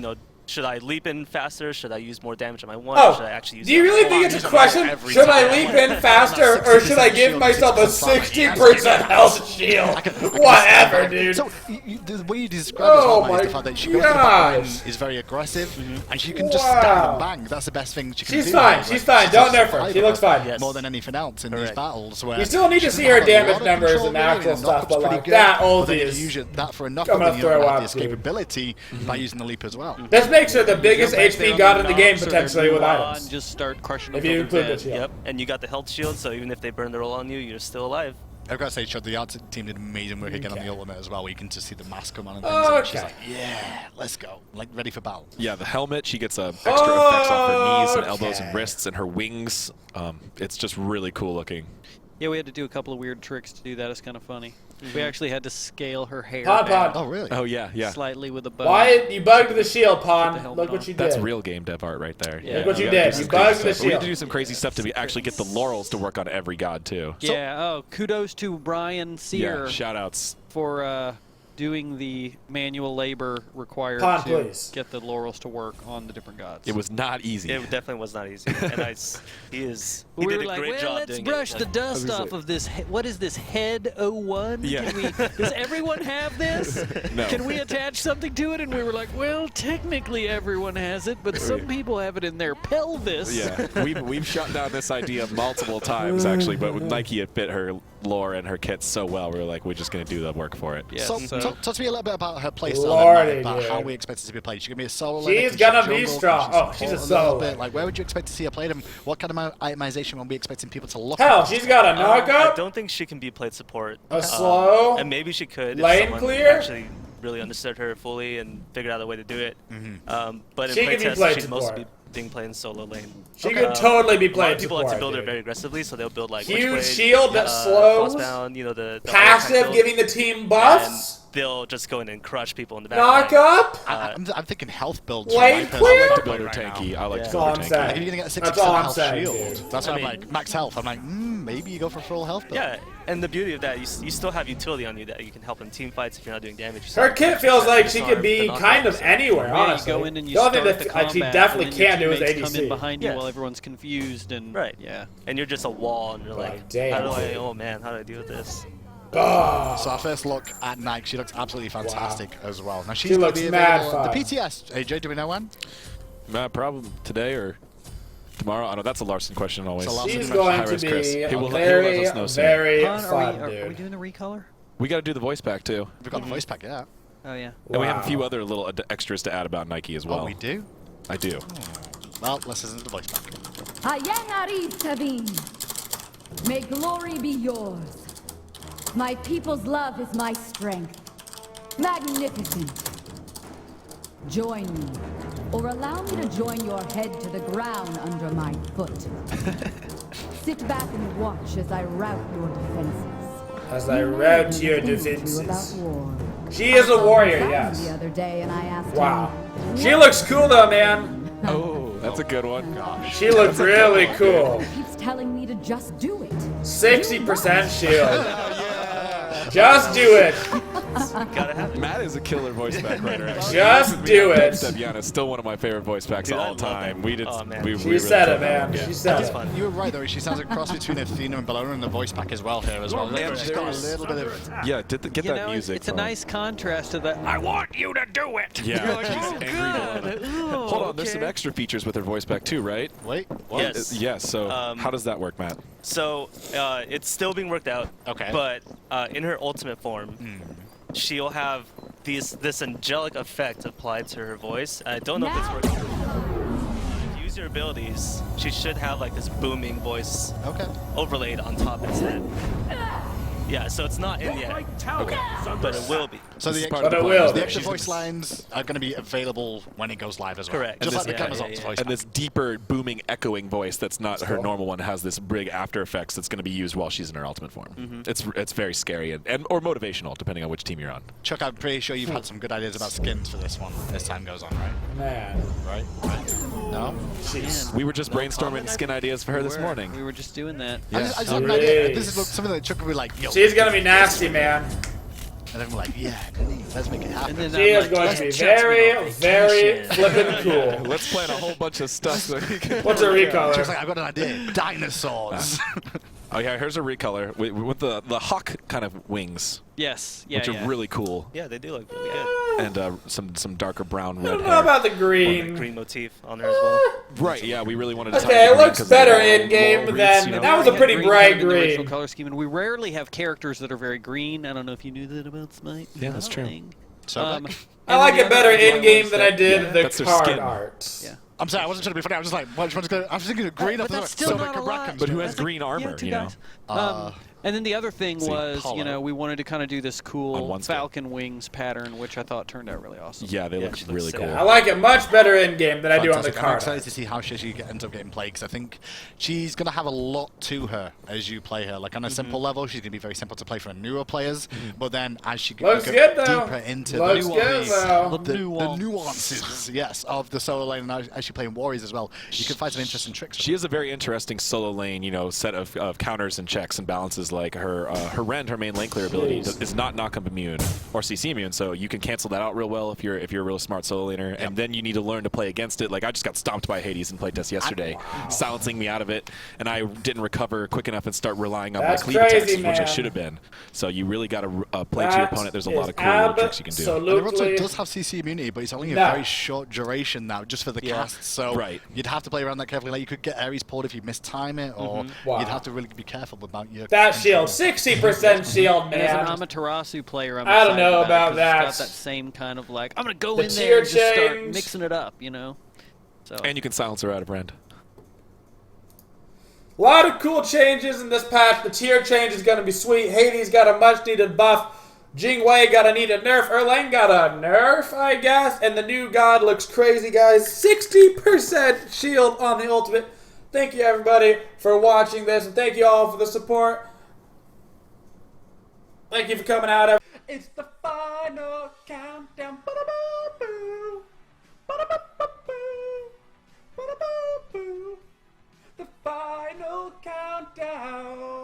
you're, should I leap in faster? Should I use more damage on my one? Or should I actually use
do you really think it's a question? Should I leap in faster, or should I give myself a 60% health shield? Whatever, dude.
So the way you describe it as well, is the fact that she goes to the back line, is very aggressive, and she can just stand and bang. That's the best thing she can do.
She's fine. She's fine. Don't nerf her. She looks fine.
More than anything else in these battles. Where
you still need to see her damage numbers and actual stuff, but like that ulti is.
Use that for enough, but then you have the escapability by using the leap as well.
This makes her the biggest HP god in the game potentially with items.
Just start crushing
if you include the shield.
Yep, and you got the health shield, so even if they burn the roll on you, you're still alive.
I've got to say, the art team did amazing work again on the ultimate as well, where you can just see the mask come on and things. And she's like, yeah, let's go. Like, ready for battle.
Yeah, the helmet, she gets extra effects off her knees and elbows and wrists and her wings. It's just really cool looking.
Yeah, we had to do a couple of weird tricks to do that. It's kind of funny. We actually had to scale her hair
Pod.
down
Oh, really?
Oh, yeah.
slightly with a bow.
Why you bugged the shield, Pond? Look what you did.
That's real game dev art right there.
Yeah.
Look what you did. You bugged the shield.
We had to do some crazy stuff to actually get the laurels to work on every god, too.
Yeah, kudos to Brian Sear.
Yeah, shout-outs.
For doing the manual labor required
Pond,
to
please.
get the laurels to work on the different gods.
It was not easy.
It definitely was not easy. And he
we
did
were
a
like,
great
well,
job
let's
doing
brush
it.
the dust off of this. What is this, head 01?
Yeah.
Does everyone have this?
No.
Can we attach something to it? And we were like, well, technically everyone has it, but some people have it in their pelvis.
Yeah, we've shut down this idea multiple times, actually, but with Nike, it fit her lore and her kit so well, we were like, we're just going to do the work for it.
Yeah.
So, talk to me a little bit about her playstyle,
Lordy,
about
dude.
how we expect it to be played. She's going to be a solo laner.
She's
Can
gonna
she
be
jungle?
strong.
Can
Oh,
she
she's a
support
solo
little bit?
laner.
Like, where would you expect to see her played, and what kind of itemization would we expecting people to look
Hell,
at?
she's got a
I
knockup.
don't think she can be played support.
A slow.
And maybe she could
lane
if someone
clear?
actually really understood her fully and figured out a way to do it. But in
She can be
playtest,
played
she's
support.
mostly being played in solo lane.
She could totally be
A lot
played
of people like to
support,
build her
dude.
very aggressively, so they'll build like
Huge
Witchblade,
shield that slows.
Frostbound, you know, the
Passive,
build,
giving the team
and
buffs.
they'll just go in and crush people in the back.
Knock
line.
up.
I'm thinking health builds.
Lane
for my
clear?
personal
I like to build her
right now.
tanky. I like to
That's
build
all
her
I'm
tanky.
saying.
Like, if you're going to get a 60%
That's all I'm
health
saying,
shield,
dude.
that's why
I
I'm
mean-
like, max health. I'm like, maybe you go for full health build.
Yeah, and the beauty of that, you still have utility on you that you can help in team fights if you're not doing damage.
Her kit feels like she could be kind of anywhere,
Yeah,
honestly.
you go in and you
the only
start
thing
the
that she
combat,
definitely
and then your
can't do is
teammates come in
ADC.
behind you
Yeah.
while everyone's confused and
Right.
yeah.
And you're just a wall, and you're
Like,
like,
damn,
how do I?
dude.
Oh man, how do I deal with this?
So our first look at Nike, she looks absolutely fantastic as well. Now she's
She
gonna
looks
be
mad
available at
fun.
the PTS. AJ, do we know when?
No problem. Today or tomorrow? I know that's a Larson question always.
It's a Larson
She's
question.
going to
Hi-Rez Chris.
be
He will let
very,
us know soon.
very
Pon,
fun,
are we
dude.
doing the recolor?
We got to do the voice pack too,
We've got the voice pack, yeah.
Oh yeah.
and we have a few
Wow.
other little extras to add about Nike as well.
Oh, we do?
I do.
Well, let's listen to the voice pack.
May glory be yours. My people's love is my strength. Magnificent. Join me, or allow me to join your head to the ground under my foot. Sit back and watch as I rout your defenses.
As I route your
About
defenses.
war.
She is a warrior,
The
yes.
other day, and I asked
Wow.
him,
She looks cool though, man.
Oh, that's a good one.
She looks really cool.
He keeps telling me to just do it.
60% shield. Just do it.
Gotta have it.
Matt is a killer voice pack writer. Actually.
Just do it.
Steviana is still one of my favorite voice packs
Dude,
of
I
all
love
time.
that.
We did.
Oh, man.
we
She
really
said
thought
it,
that
man.
one, yeah.
She said
It's
it.
fun.
You were right, though. She sounds a cross between Athena and Bellona in the voice pack as well here as well.
Yeah,
She's got a little bit of...
Yeah, get
You
that
know,
music.
it's a
from-
nice contrast to that. I want you to do it.
Yeah,
You're like,
she's
oh,
angry
good.
Bellona.
Ooh,
Hold on, there's some
okay.
extra features with her voice pack too, right?
Wait, what?
Yes.
Yes. So how does that work, Matt?
So it's still being worked out.
Okay.
But in her ultimate form, she'll have this angelic effect applied to her voice. I don't know if it's working. If you use your abilities, she should have like this booming voice
Okay.
overlaid on top instead. Yeah, so it's not in yet.
Okay.
But it will be.
So
This
the
is part
extra,
of the
But it
plan,
will
is
be.
the extra
she's
voice
gonna-
lines are going to be available when it goes live as well.
Correct.
Just
And
like the
this-
Amazon's voice
And
pack.
this deeper, booming, echoing voice that's not her normal one has this big after effects that's going to be used while she's in her ultimate form. It's very scary and or motivational depending on which team you're on.
Chuck, I'm pretty sure you've had some good ideas about skins for this one as time goes on, right?
Man.
Right? No?
Jeez.
We were just brainstorming skin ideas for her this morning.
We were just doing that.
I
Yeah.
just have an idea. This is something that Chuck would be like, yo.
She's gonna be nasty, man.
And then we're like, yeah, let's make it happen.
And then
She
I'm
is
like,
going to be
"Let's chuck me on
very, very
vacation."
flippin' cool.
Let's plan a whole bunch of stuff. So you can...
What's a
She was
recolor?
like, I've got an idea. Dinosaurs.
Oh yeah, here's a recolor with the hawk kind of wings,
Yes, yeah,
which
yeah.
are really cool,
Yeah, they do look really good.
and some darker brown
I
red
don't know
hair.
about the
That
green.
green motif on there as well.
Right, yeah, we really wanted to.
Okay, it looks better in
in
game than that was a
Yeah,
pretty
green
bright
kind of in the original
green.
color scheme, and we rarely have characters that are very green. I don't know if you knew that about Smite.
Yeah, that's true.
So
I
and
like
the
it better
other
in
one
game
was
than
that-
I did
yeah.
the
That's their
card
skin.
art.
Yeah.
I'm sorry, I wasn't trying to be funny. I was just like, which one's good? I was thinking of green.
But that's still not a lot.
But who has
That's
green armor,
two
you know?
guys. And then the other thing
See,
was,
Apollo.
we wanted to kind of do this
On
cool
one scale.
falcon wings pattern, which I thought turned out really awesome.
Yeah, they
Yeah,
look
she looks
really
sick.
cool.
I like it much better in game than I do on the
Fantastic. I'm
card
excited
art.
to see how she ends up getting played because I think she's going to have a lot to her as you play her. Like on a simple level, she's going to be very simple to play for newer players. But then as she
Looks
goes
good, though.
deeper into
Looks
the,
good, though.
the nuances, yes, of the solo lane and as you play warriors as well, you can find some interesting tricks.
She has a very interesting solo lane, set of counters and checks and balances. Like her Rend, her main lane clear ability, is not knock-up immune or CC immune, so you can cancel that out real well if you're a real smart solo laner. And then you need to learn to play against it. Like I just got stomped by Hades in playtest yesterday, silencing me out of it, and I didn't recover quick enough and start relying on
That's
my cleave attacks,
crazy,
which I
man.
should have been. So you really got to play to your
That
opponent. There's a
is
lot of cool little tricks you can do.
And Naruto
absolutely
does have CC immunity, but it's only a
No.
very short duration now, just for the casts. So
Right.
you'd have to play around that carefully. Like you could get Ares pulled if you mistime it, or
Wow.
you'd have to really be careful about your.
that shield, 60% shield,
And as an
man.
Amaterasu player, I'm
I don't
excited
know
it
about
'cause
that.
It's got that same kind of like, I'm going to go
The
in
tier
there and just start
change.
mixing it up, So
And you can silence her out of Rend.
A lot of cool changes in this patch. The tier change is going to be sweet. Hades got a much needed buff. Jingwei got a needed nerf. Erlang got a nerf, I guess. And the new god looks crazy, guys. 60% shield on the ultimate. Thank you, everybody, for watching this. And thank you all for the support. Thank you for coming out. It's the final countdown. Ba-da-ba-boo. Ba-da-ba-ba-boo. Ba-da-ba-boo. The final countdown.